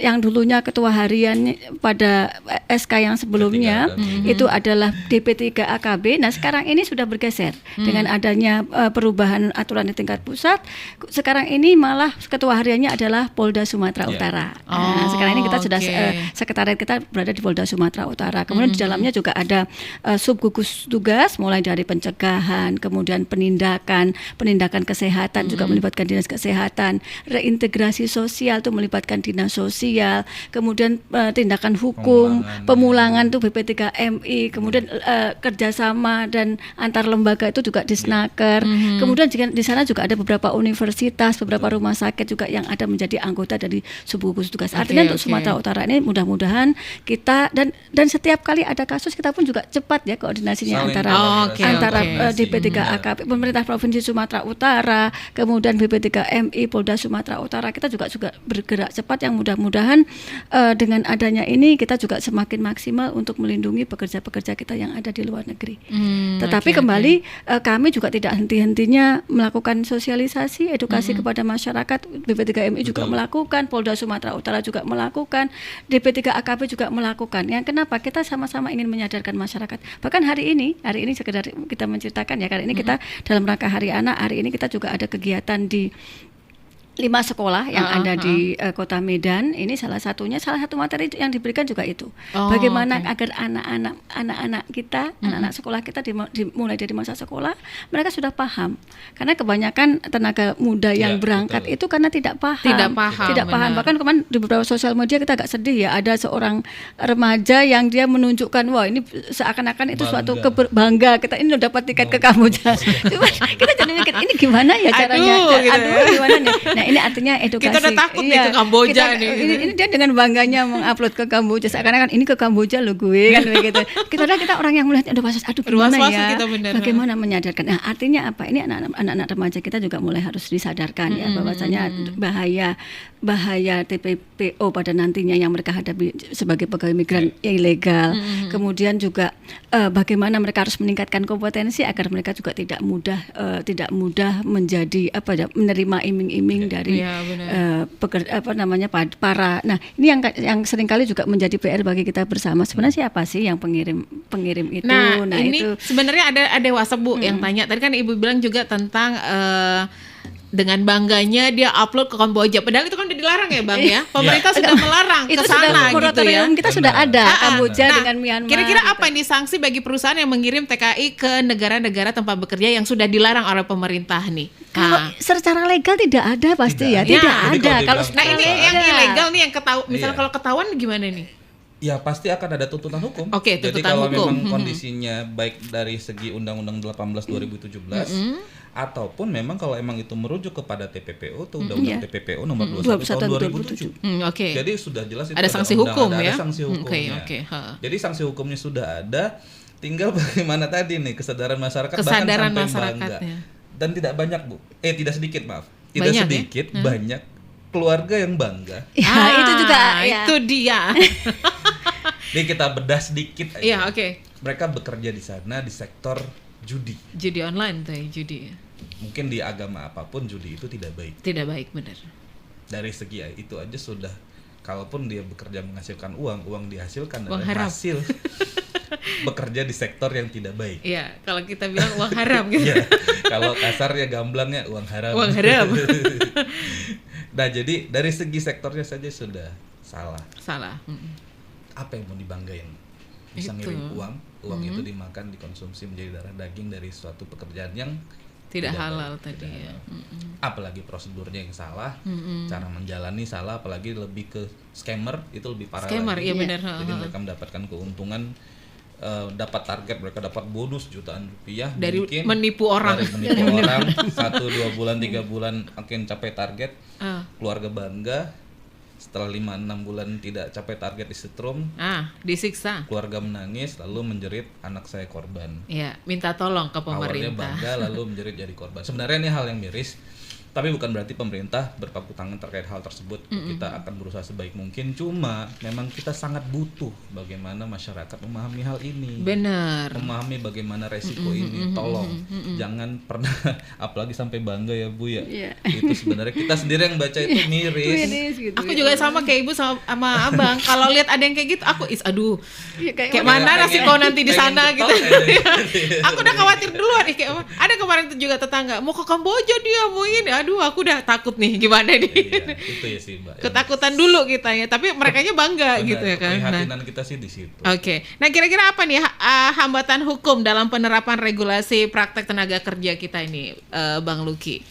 yang dulunya ketua harian pada SK yang sebelumnya itu adalah DP3 AKB. Nah, sekarang ini sudah bergeser dengan adanya perubahan aturan di tingkat pusat. Sekarang ini malah ketua hariannya adalah Polda Sumatera Utara. Nah, sekarang ini kita sudah sekretariat kita berada di Polda Sumatera Utara. Kemudian di dalamnya juga ada sub gugus tugas mulai dari pencegahan, kemudian penindakan kesehatan juga melibatkan dinas kesehatan, reintegrasi sosial itu melibatkan dinas sosial, kemudian tindakan hukum, pemulangan itu BP3MI, kemudian kerjasama dan antar lembaga itu juga Disnaker. Kemudian di sana juga ada beberapa universitas, beberapa rumah sakit juga yang ada menjadi anggota dari gugus tugas. Artinya untuk Sumatera Utara ini mudah-mudahan kita dan setiap kali ada kasus kita pun juga cepat ya koordinasinya antara DP3 AKP, pemerintah Provinsi Sumatera Utara, kemudian BP3MI, Polda Sumatera Utara, kita juga bergerak cepat yang mudah-mudahan dengan adanya ini kita juga semakin maksimal untuk melindungi pekerja-pekerja kita yang ada di luar negeri. Tetapi kembali kami juga tidak henti-hentinya melakukan sosialisasi, edukasi kepada masyarakat. BP3MI juga melakukan, Polda Sumatera Utara juga melakukan, DP3 AKP juga melakukan. Yang kenapa? Kita sama-sama ingin menyadarkan masyarakat. Bahkan hari ini sekedar kita menceritakan ya, kali ini kita dalam rangka Hari Anak, hari ini kita juga ada kegiatan di 5 sekolah yang Ah, ada di Kota Medan. Ini salah satu materi yang diberikan juga itu. Oh, Bagaimana oke. agar anak-anak kita, anak-anak sekolah kita mulai dari masa sekolah mereka sudah paham. Karena kebanyakan tenaga muda yang Ya, berangkat betul. itu karena tidak paham. Tidak paham, benar. Bahkan kemarin di beberapa sosial media kita agak sedih ya, ada seorang remaja yang dia menunjukkan wah ini seakan-akan itu suatu bangga kita ini udah dapat tiket ke Kamboja. Cuman kita jadi mikir ini gimana ya caranya? Aduh, gitu. Gimana nih? Nah, ini artinya edukasi. Kita udah takut nih ke Kamboja nih. Ini dia dengan bangganya mengupload ke Kamboja. Seakan-akan ini ke Kamboja lo gue kan begitu. Kita orang yang melihat udah was-was, aduh gimana Was-was ya? kita bener. Bagaimana menyadarkan? Nah, artinya apa? Ini anak-anak remaja kita juga mulai harus disadarkan ya bahwasanya bahaya TPPO pada nantinya yang mereka hadapi sebagai pegawai migran ilegal. Kemudian juga bagaimana mereka harus meningkatkan kompetensi agar mereka juga tidak mudah menjadi menerima iming-iming dari Iya, benar. para. Nah, ini yang seringkali juga menjadi PR bagi kita bersama. Sebenarnya siapa sih yang pengirim itu? Nah, ini itu sebenarnya ada WhatsApp Bu yang tanya. Tadi kan Ibu bilang juga tentang dengan bangganya dia upload ke Kamboja. Padahal itu kan udah dilarang ya Bang ya. Pemerintah sudah melarang ke itu sana sudah gitu ya. moratorium kita sudah ada Kamboja Nah, dengan Myanmar. kira-kira gitu. apa ini sanksi bagi perusahaan yang mengirim TKI ke negara-negara tempat bekerja yang sudah dilarang oleh pemerintah nih? Kalau secara legal tidak ada pasti ya, Tidak. tidak Ya. Jadi ada. kalau Kalau dibilang Nah ini secara yang legal. ilegal nih yang misalnya Iya. kalau ketahuan gimana nih? Ya pasti akan ada tuntutan hukum. Oke, Jadi tuntutan kalau hukum. memang kondisinya baik dari segi Undang-Undang 18 2017 ataupun memang kalau emang itu merujuk kepada TPPO atau Undang-Undang Iya. TPPO nomor 21 tahun 2007. Oke. Jadi sudah jelas itu Ada sanksi hukum ya? Ada sanksi hukumnya. Oke, ha. Jadi sanksi hukumnya sudah ada, tinggal bagaimana tadi nih kesadaran masyarakat Kesadaran bahkan sampai bangga. masyarakatnya. Dan tidak banyak Bu. Tidak sedikit maaf. Tidak Banyak ya? sedikit, banyak keluarga yang bangga. Ya, itu juga ya. Itu dia. Jadi kita bedah sedikit aja. Iya, oke. Mereka bekerja di sana di sektor judi. Judi online tuh ya, judi. Mungkin di agama apapun judi itu tidak baik. Tidak baik benar. Dari segi itu aja sudah, kalaupun dia bekerja menghasilkan uang dihasilkan Uang dari haram. hasil bekerja di sektor yang tidak baik. Iya, kalau kita bilang uang haram gitu. Iya, kalau kasarnya gamblangnya uang haram. Uang haram. Nah, jadi dari segi sektornya saja sudah salah. Salah. Apa yang mau dibanggain? Bisa Itu. ngirim uang itu dimakan, dikonsumsi menjadi darah daging dari suatu pekerjaan yang Tidak baik, halal tidak tadi ya. halal. Apalagi prosedurnya yang salah, cara menjalani salah, apalagi lebih ke scammer itu lebih parah Scammer, lagi. iya benar. Jadi mereka mendapatkan keuntungan, dapat target, mereka dapat bonus jutaan rupiah Dari mungkin menipu orang. dari menipu orang 1-2 bulan 3 bulan akan capai target, keluarga bangga. Setelah 5-6 bulan tidak capai target disetrum, Disiksa. keluarga menangis lalu menjerit anak saya korban. Iya, minta tolong ke Awalnya pemerintah. bangga lalu menjerit jadi korban. Sebenarnya ini hal yang miris, tapi bukan berarti pemerintah berpangku tangan terkait hal tersebut. Kita akan berusaha sebaik mungkin, cuma memang kita sangat butuh bagaimana masyarakat memahami hal ini. Benar. Memahami bagaimana resiko ini. Tolong jangan pernah apalagi sampai bangga ya Bu ya. Iya. Itu sebenarnya kita sendiri yang baca itu miris. Miris gitu Aku ya. juga sama kayak Ibu sama Abang. Kalau lihat ada yang kayak gitu, aku aduh. Iya, Kayak mana nasib kau nanti di pengen sana ketok gitu. aja. Aku udah khawatir duluan nih kayak ada kemarin tuh juga tetangga mau ke Kamboja dia mau ini. Aduh, aku udah takut nih gimana nih. Iya, itu ya sih Mbak. Ketakutan dulu kita ya, tapi merekanya bangga Benar, gitu ya kan. Nah, keprihatinan kita sih di situ. Oke. Nah, kira-kira apa nih hambatan hukum dalam penerapan regulasi praktek tenaga kerja kita ini, Bang Luki?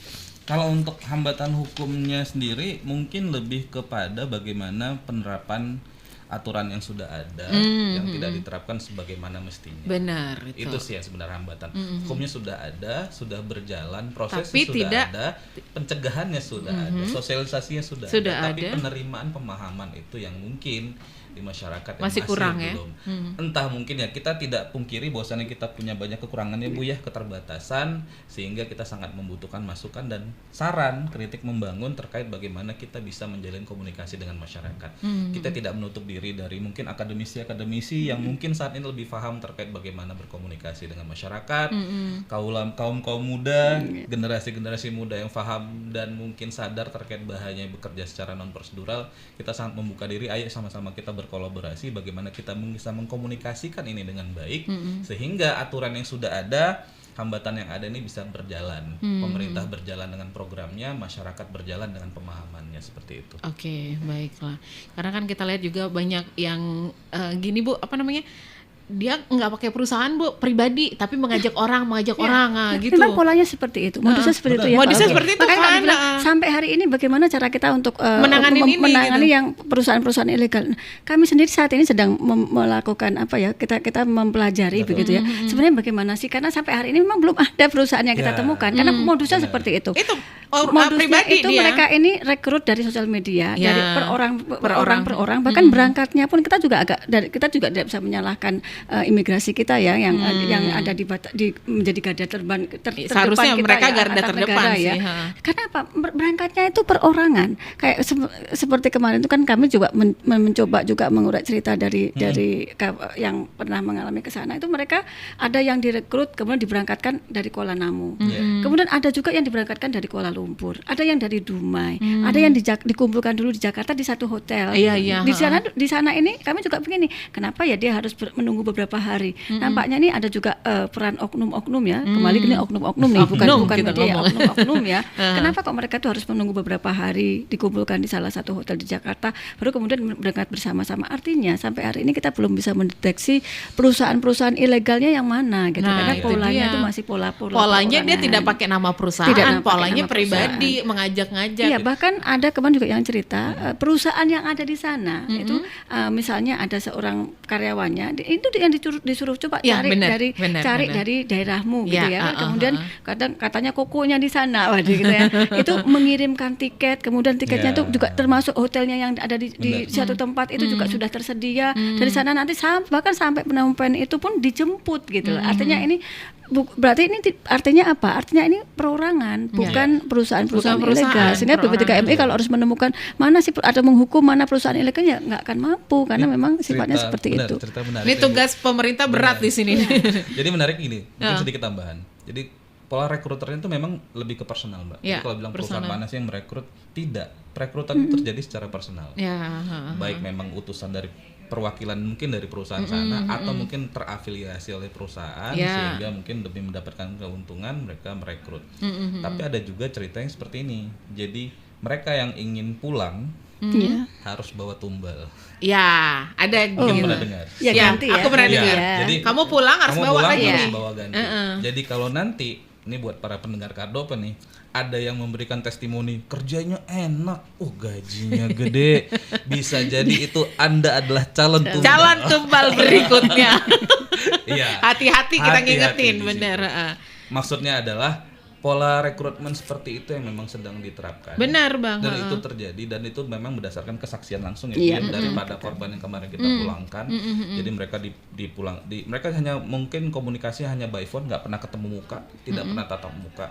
Kalau untuk hambatan hukumnya sendiri mungkin lebih kepada bagaimana penerapan aturan yang sudah ada yang tidak diterapkan sebagaimana mestinya. Benar Itu sih yang sebenarnya hambatan. Hukumnya sudah ada, sudah berjalan, prosesnya Tapi sudah tidak- ada, pencegahannya sudah ada, sosialisasinya sudah Sudah tapi ada. penerimaan pemahaman itu yang mungkin di masyarakat yang Masih kurang ya? belum. Entah mungkin ya kita tidak pungkiri bahwasannya kita punya banyak kekurangan ya Bu ya, keterbatasan sehingga kita sangat membutuhkan masukan dan saran kritik membangun terkait bagaimana kita bisa menjalin komunikasi dengan masyarakat. Kita tidak menutup diri dari mungkin akademisi-akademisi yang mungkin saat ini lebih paham terkait bagaimana berkomunikasi dengan masyarakat, kaum muda, generasi-generasi muda yang paham dan mungkin sadar terkait bahayanya bekerja secara non prosedural. Kita sangat membuka diri, ayo sama-sama kita berkolaborasi bagaimana kita bisa mengkomunikasikan ini dengan baik sehingga aturan yang sudah ada hambatan yang ada ini bisa berjalan. Pemerintah berjalan dengan programnya, masyarakat berjalan dengan pemahamannya, seperti itu. Oke, baiklah. Karena kan kita lihat juga banyak yang gini Bu, apa namanya? Dia nggak pakai perusahaan Bu, pribadi, tapi mengajak orang gitu. Memang polanya seperti itu, modusnya seperti itu ya. Modusnya Pak. seperti itu Makanya kan. kami bilang, sampai hari ini bagaimana cara kita untuk Menangani ini gitu. yang perusahaan-perusahaan ilegal. Kami sendiri saat ini sedang melakukan apa ya? Kita mempelajari begitu ya. Sebenarnya bagaimana sih? Karena sampai hari ini memang belum ada perusahaan yang kita temukan. Karena modusnya seperti itu. Itu Modusnya pribadi itu dia. mereka ini rekrut dari sosial media, Ya. dari per orang, bahkan berangkatnya pun kita juga tidak bisa menyalahkan imigrasi kita ya yang ada menjadi garda terdepan Seharusnya kita mereka ya, garda antar terdepan negara sih, ya. ha. Karena apa? Berangkatnya itu perorangan. Kayak seperti kemarin itu kan kami juga mencoba juga mengurai cerita dari yang pernah mengalami ke sana. Itu mereka ada yang direkrut kemudian diberangkatkan dari Kuala Namu. Kemudian ada juga yang diberangkatkan dari Kuala Lumpur, ada yang dari Dumai, ada yang dikumpulkan dulu di Jakarta di satu hotel. Iya, Di sana ini kami juga begini, kenapa ya dia harus menunggu beberapa hari? Nampaknya ini ada juga peran oknum-oknum ya. Kembali ini oknum-oknum nih, bukan kita media, ngomong. oknum-oknum ya. Kenapa kok mereka tuh harus menunggu beberapa hari dikumpulkan di salah satu hotel di Jakarta, baru kemudian berangkat bersama-sama? Artinya sampai hari ini kita belum bisa mendeteksi perusahaan-perusahaan ilegalnya yang mana gitu. Nah, Karena itu polanya dia. itu masih pola Polanya dia perorangan. tidak pakai nama perusahaan, Tidak pakai polanya nama pribadi, mengajak-ngajak. Iya, bahkan ada kemarin juga yang cerita perusahaan yang ada di sana itu misalnya ada seorang karyawannya itu yang disuruh coba Ya, cari benar, dari benar. dari daerahmu Ya, gitu ya. Kemudian kadang katanya kokonya di sana, waduh gitu ya. Itu mengirimkan tiket, kemudian tiketnya itu juga termasuk hotelnya yang ada di suatu tempat itu juga sudah tersedia. Dari sana nanti bahkan sampai penyampaian itu pun dijemput gitu. Artinya ini berarti ini artinya apa? Artinya ini perorangan, bukan perusahaan-perusahaan Bukan perusahaan, ilegal. Sehingga perorangan. BPTKMI kalau harus menemukan mana sih atau menghukum mana perusahaan ilegal ya nggak akan mampu karena memang sifatnya seperti itu. Cerita menarik Ini nih, Bu. tugas pemerintah berat di sini. Jadi menarik gini, mungkin sedikit tambahan. Jadi pola rekruternya itu memang lebih ke personal, Mbak. Ya, Jadi kalau bilang perusahaan personal. mana sih yang merekrut, tidak. Perekrutan itu terjadi secara personal. Ya, Baik memang utusan dari perwakilan mungkin dari perusahaan sana atau mungkin terafiliasi oleh perusahaan Ya. sehingga mungkin demi mendapatkan keuntungan mereka merekrut. Tapi ada juga cerita yang seperti ini. Jadi mereka yang ingin pulang Iya. harus bawa tumbal. ya, ada Mungkin gitu. pernah dengar. Ya, ganti ya. Aku pernah Iya, dengar. jadi Kamu pulang harus kamu bawa pulang lagi harus nih. bawa ganti. Jadi kalau nanti ini buat para pendengar Kardopa nih, ada yang memberikan testimoni kerjanya enak, gajinya gede, bisa jadi itu Anda adalah calon tumbal. Calon tumbal berikutnya. Iya. Hati-hati kita Hati-hati ngingetin, di bener. situ. Maksudnya adalah pola rekrutmen seperti itu yang memang sedang diterapkan. Benar, Bang. Dan itu terjadi dan itu memang berdasarkan kesaksian langsung Iya, ya daripada korban yang kemarin kita pulangkan. Jadi mereka mereka hanya mungkin komunikasi hanya by phone, nggak pernah ketemu muka, tidak pernah tatap muka.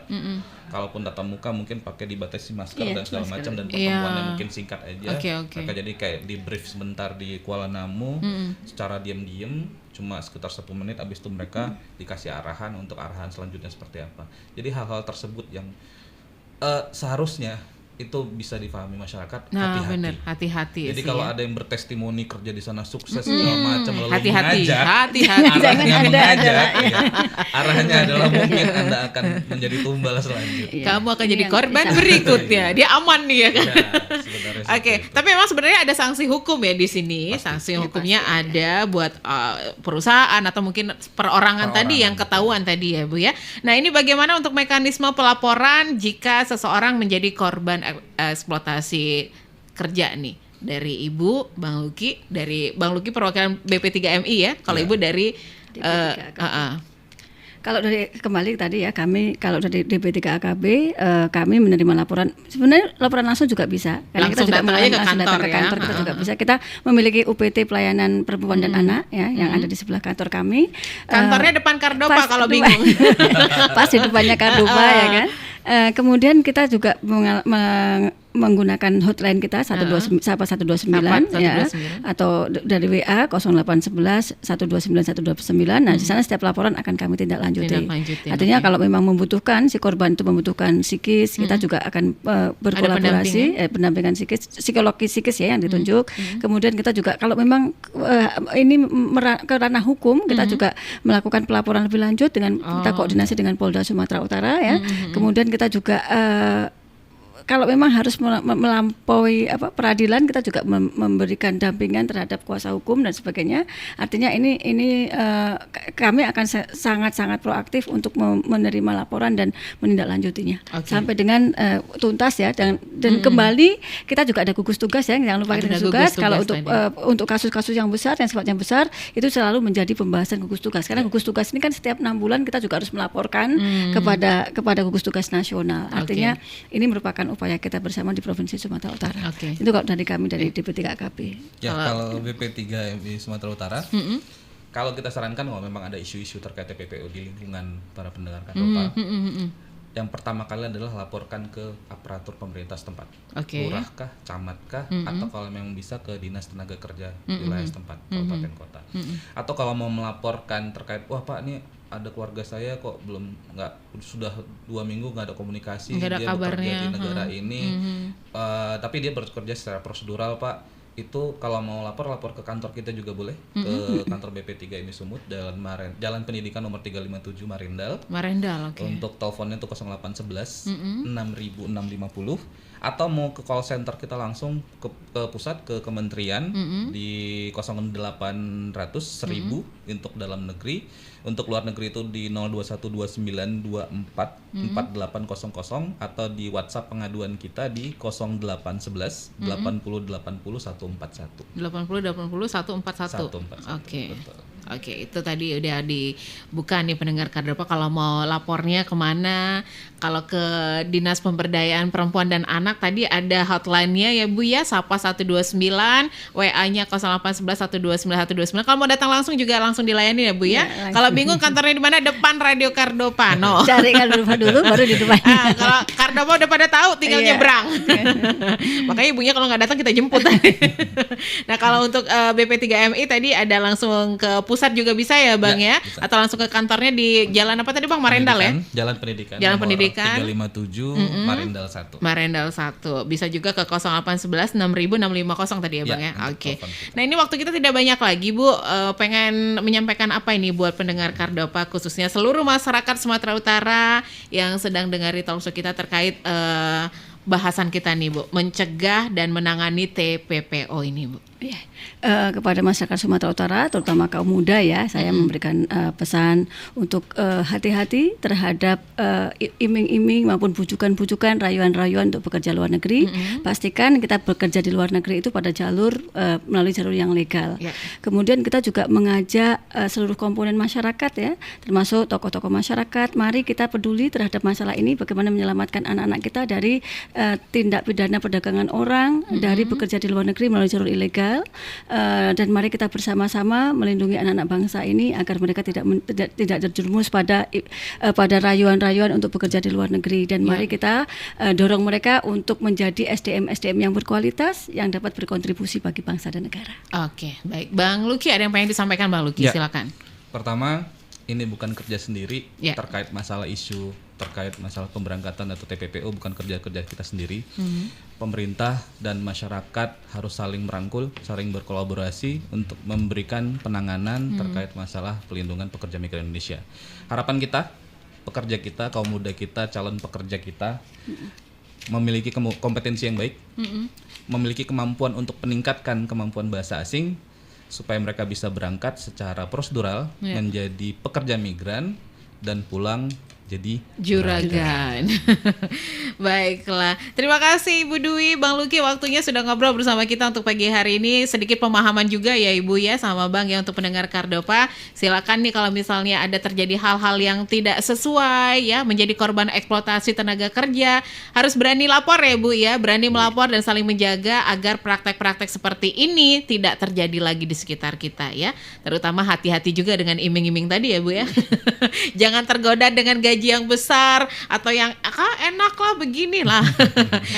Kalaupun tatap muka mungkin pakai dibatasi masker Iya, dan segala macam dan Iya. pertemuannya mungkin singkat aja. Oke. Mereka jadi kayak di brief sebentar di Kuala Namu secara diam-diam cuma sekitar 10 menit, habis itu mereka dikasih arahan untuk arahan selanjutnya seperti apa. Jadi hal-hal tersebut yang seharusnya itu bisa difahami masyarakat, Nah, hati-hati. bener, hati-hati Jadi sih kalau ya. ada yang bertestimoni kerja di sana sukses segala macam lalu Hati-hati, mengajak, hati-hati. arahnya Anda mengajak, ya. Arahnya adalah mungkin Anda akan menjadi tumbal selanjutnya. Iya. Kamu akan jadi Yang korban bisa- berikutnya. Dia aman nih ya kan. Ya, sebenarnya Oke, seperti itu. tapi memang sebenarnya ada sanksi hukum ya di sini. Sanksi hukumnya ada buat perusahaan atau mungkin perorangan tadi yang ketahuan tadi ya, Bu ya. Nah, ini bagaimana untuk mekanisme pelaporan jika seseorang menjadi korban eksploitasi kerja nih? Dari Ibu, Bang Luki, dari Bang Luki perwakilan BP3MI ya. Kalau Ya. Ibu dari DP3AKB. Kalau dari kembali tadi ya kami kalau dari DP3AKB kami menerima laporan, sebenarnya laporan langsung juga bisa karena Langsung kita juga datang aja ke langsung datang kantor ke ya. kantor kita juga bisa. Kita memiliki UPT pelayanan perempuan dan anak ya yang ada di sebelah kantor kami. kantornya depan Kardopa Pas kalau depan- bingung. Pas di depannya Kardopa ya kan. Kemudian kita juga menggunakan hotline kita 129 ya, atau dari WA 0811 129 129. Nah, di sana setiap laporan akan kami tindak lanjuti. Artinya kalau memang membutuhkan, si korban itu membutuhkan psikis, kita juga akan berkolaborasi, pendampingan psikologi psikis ya yang ditunjuk. Kemudian kita juga kalau memang ini ke ranah hukum, kita juga melakukan pelaporan lebih lanjut dengan kita koordinasi dengan Polda Sumatera Utara ya. Kemudian kita juga kalau memang harus melampaui peradilan, kita juga memberikan dampingan terhadap kuasa hukum dan sebagainya. Artinya ini kami akan sangat-sangat proaktif untuk menerima laporan dan menindaklanjutinya sampai dengan tuntas ya. Dan kembali kita juga ada gugus tugas ya, jangan lupa kita gugus tugas. Kalau untuk kasus-kasus yang besar, yang sifatnya besar, itu selalu menjadi pembahasan gugus tugas. Karena gugus tugas ini kan setiap 6 bulan kita juga harus melaporkan kepada gugus tugas nasional. Artinya ini merupakan upaya kita bersama di Provinsi Sumatera Utara. Itu kalau dari kami dari DP3KP. Ya, kalau BP3MI Sumatera Utara, kalau kita sarankan kalau memang ada isu-isu terkait TPPO di lingkungan para pendengar Kardopa, yang pertama kali adalah laporkan ke aparatur pemerintah setempat, lurah kah, camat kah, atau kalau memang bisa ke dinas tenaga kerja wilayah setempat, kabupaten kota. Atau kalau mau melaporkan terkait, wah Pak, ini ada keluarga saya kok sudah 2 minggu nggak ada komunikasi, dia bekerja di negara ini, tapi dia bekerja secara prosedural Pak. Itu kalau mau lapor ke kantor kita juga boleh, ke kantor BP3MI Sumut, Jalan Pendidikan nomor 357 Marindal. Untuk teleponnya itu 0811 6.650, atau mau ke call center kita langsung ke pusat, ke kementerian di 0800 1000 untuk dalam negeri. Untuk luar negeri itu di 02129244800, atau di WhatsApp pengaduan kita di 0811 80 80 141. 80 80 141. Oke, itu tadi udah dibuka nih pendengar Kardopa, kalau mau lapornya kemana. Kalau ke Dinas Pemberdayaan Perempuan dan Anak tadi ada hotline-nya ya Bu ya, Sapa 129, WA-nya 0811 129 129. Kalau mau datang langsung juga langsung dilayani ya Bu ya. Kalau bingung kantornya di mana, depan Radio Kardopa. Cari Kardopa dulu baru di depannya. Kalau Kardopa udah pada tahu, tinggal nyebrang. Makanya ibunya kalau nggak datang kita jemput. Nah, kalau untuk BP3MI tadi ada langsung ke pusat juga bisa ya Bang ya? Bisa. Atau langsung ke kantornya di jalan apa tadi Bang? Marindal ya? Jalan Pendidikan. 357 Marindal 1. Bisa juga ke 0811 6.650 tadi ya Bang ya? Oke. Nah, ini waktu kita tidak banyak lagi Bu. Pengen menyampaikan apa ini buat pendengar Kardopa, khususnya seluruh masyarakat Sumatera Utara yang sedang dengari talkshow kita terkait bahasan kita nih Bu, mencegah dan menangani TPPO ini Bu. Kepada masyarakat Sumatera Utara, terutama kaum muda ya, saya memberikan pesan untuk hati-hati terhadap iming-iming maupun bujukan-bujukan, rayuan-rayuan untuk bekerja luar negeri. Pastikan kita bekerja di luar negeri itu pada jalur melalui jalur yang legal. Kemudian kita juga mengajak seluruh komponen masyarakat ya, termasuk tokoh-tokoh masyarakat, mari kita peduli terhadap masalah ini, bagaimana menyelamatkan anak-anak kita dari tindak pidana perdagangan orang, dari bekerja di luar negeri melalui jalur ilegal. Dan mari kita bersama-sama melindungi anak-anak bangsa ini agar mereka tidak terjerumus pada rayuan-rayuan untuk bekerja di luar negeri, dan mari kita dorong mereka untuk menjadi SDM yang berkualitas yang dapat berkontribusi bagi bangsa dan negara. Oke, baik. Bang Luki, ada yang pengen disampaikan Bang Luki? Silakan. Pertama, ini bukan kerja sendiri terkait masalah isu terkait masalah pemberangkatan atau TPPO, bukan kerja kita sendiri. Pemerintah dan masyarakat harus saling merangkul, saling berkolaborasi untuk memberikan penanganan terkait masalah pelindungan pekerja migran Indonesia. Harapan kita, pekerja kita, kaum muda kita, calon pekerja kita memiliki kompetensi yang baik, memiliki kemampuan untuk meningkatkan kemampuan bahasa asing supaya mereka bisa berangkat secara prosedural menjadi pekerja migran dan pulang jadi juragan. Baiklah, terima kasih Ibu Dwi, Bang Luki, waktunya sudah ngobrol bersama kita untuk pagi hari ini. Sedikit pemahaman juga ya Ibu ya sama Bang ya untuk pendengar Kardopa. Silakan nih kalau misalnya ada terjadi hal-hal yang tidak sesuai ya, menjadi korban eksploitasi tenaga kerja, harus berani lapor ya Bu ya, berani melapor dan saling menjaga agar praktek-praktek seperti ini tidak terjadi lagi di sekitar kita ya. Terutama hati-hati juga dengan iming-iming tadi ya Bu ya. Jangan tergoda dengan gaji gaji yang besar atau yang enak lah beginilah.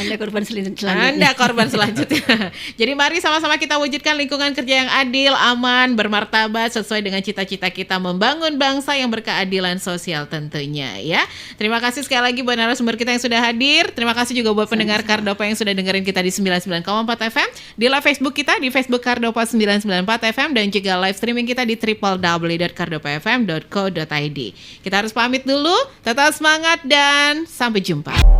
Anda korban selanjutnya. Anda korban selanjutnya. Jadi mari sama-sama kita wujudkan lingkungan kerja yang adil, aman, bermartabat sesuai dengan cita-cita kita membangun bangsa yang berkeadilan sosial tentunya ya. Terima kasih sekali lagi buat narasumber kita yang sudah hadir. Terima kasih juga buat pendengar Kardopa yang sudah dengerin kita di 99,4 FM, di live Facebook kita di Facebook Kardopa 994 FM dan juga live streaming kita di www.kardopafm.co.id. Kita harus pamit dulu. Tetap semangat dan sampai jumpa.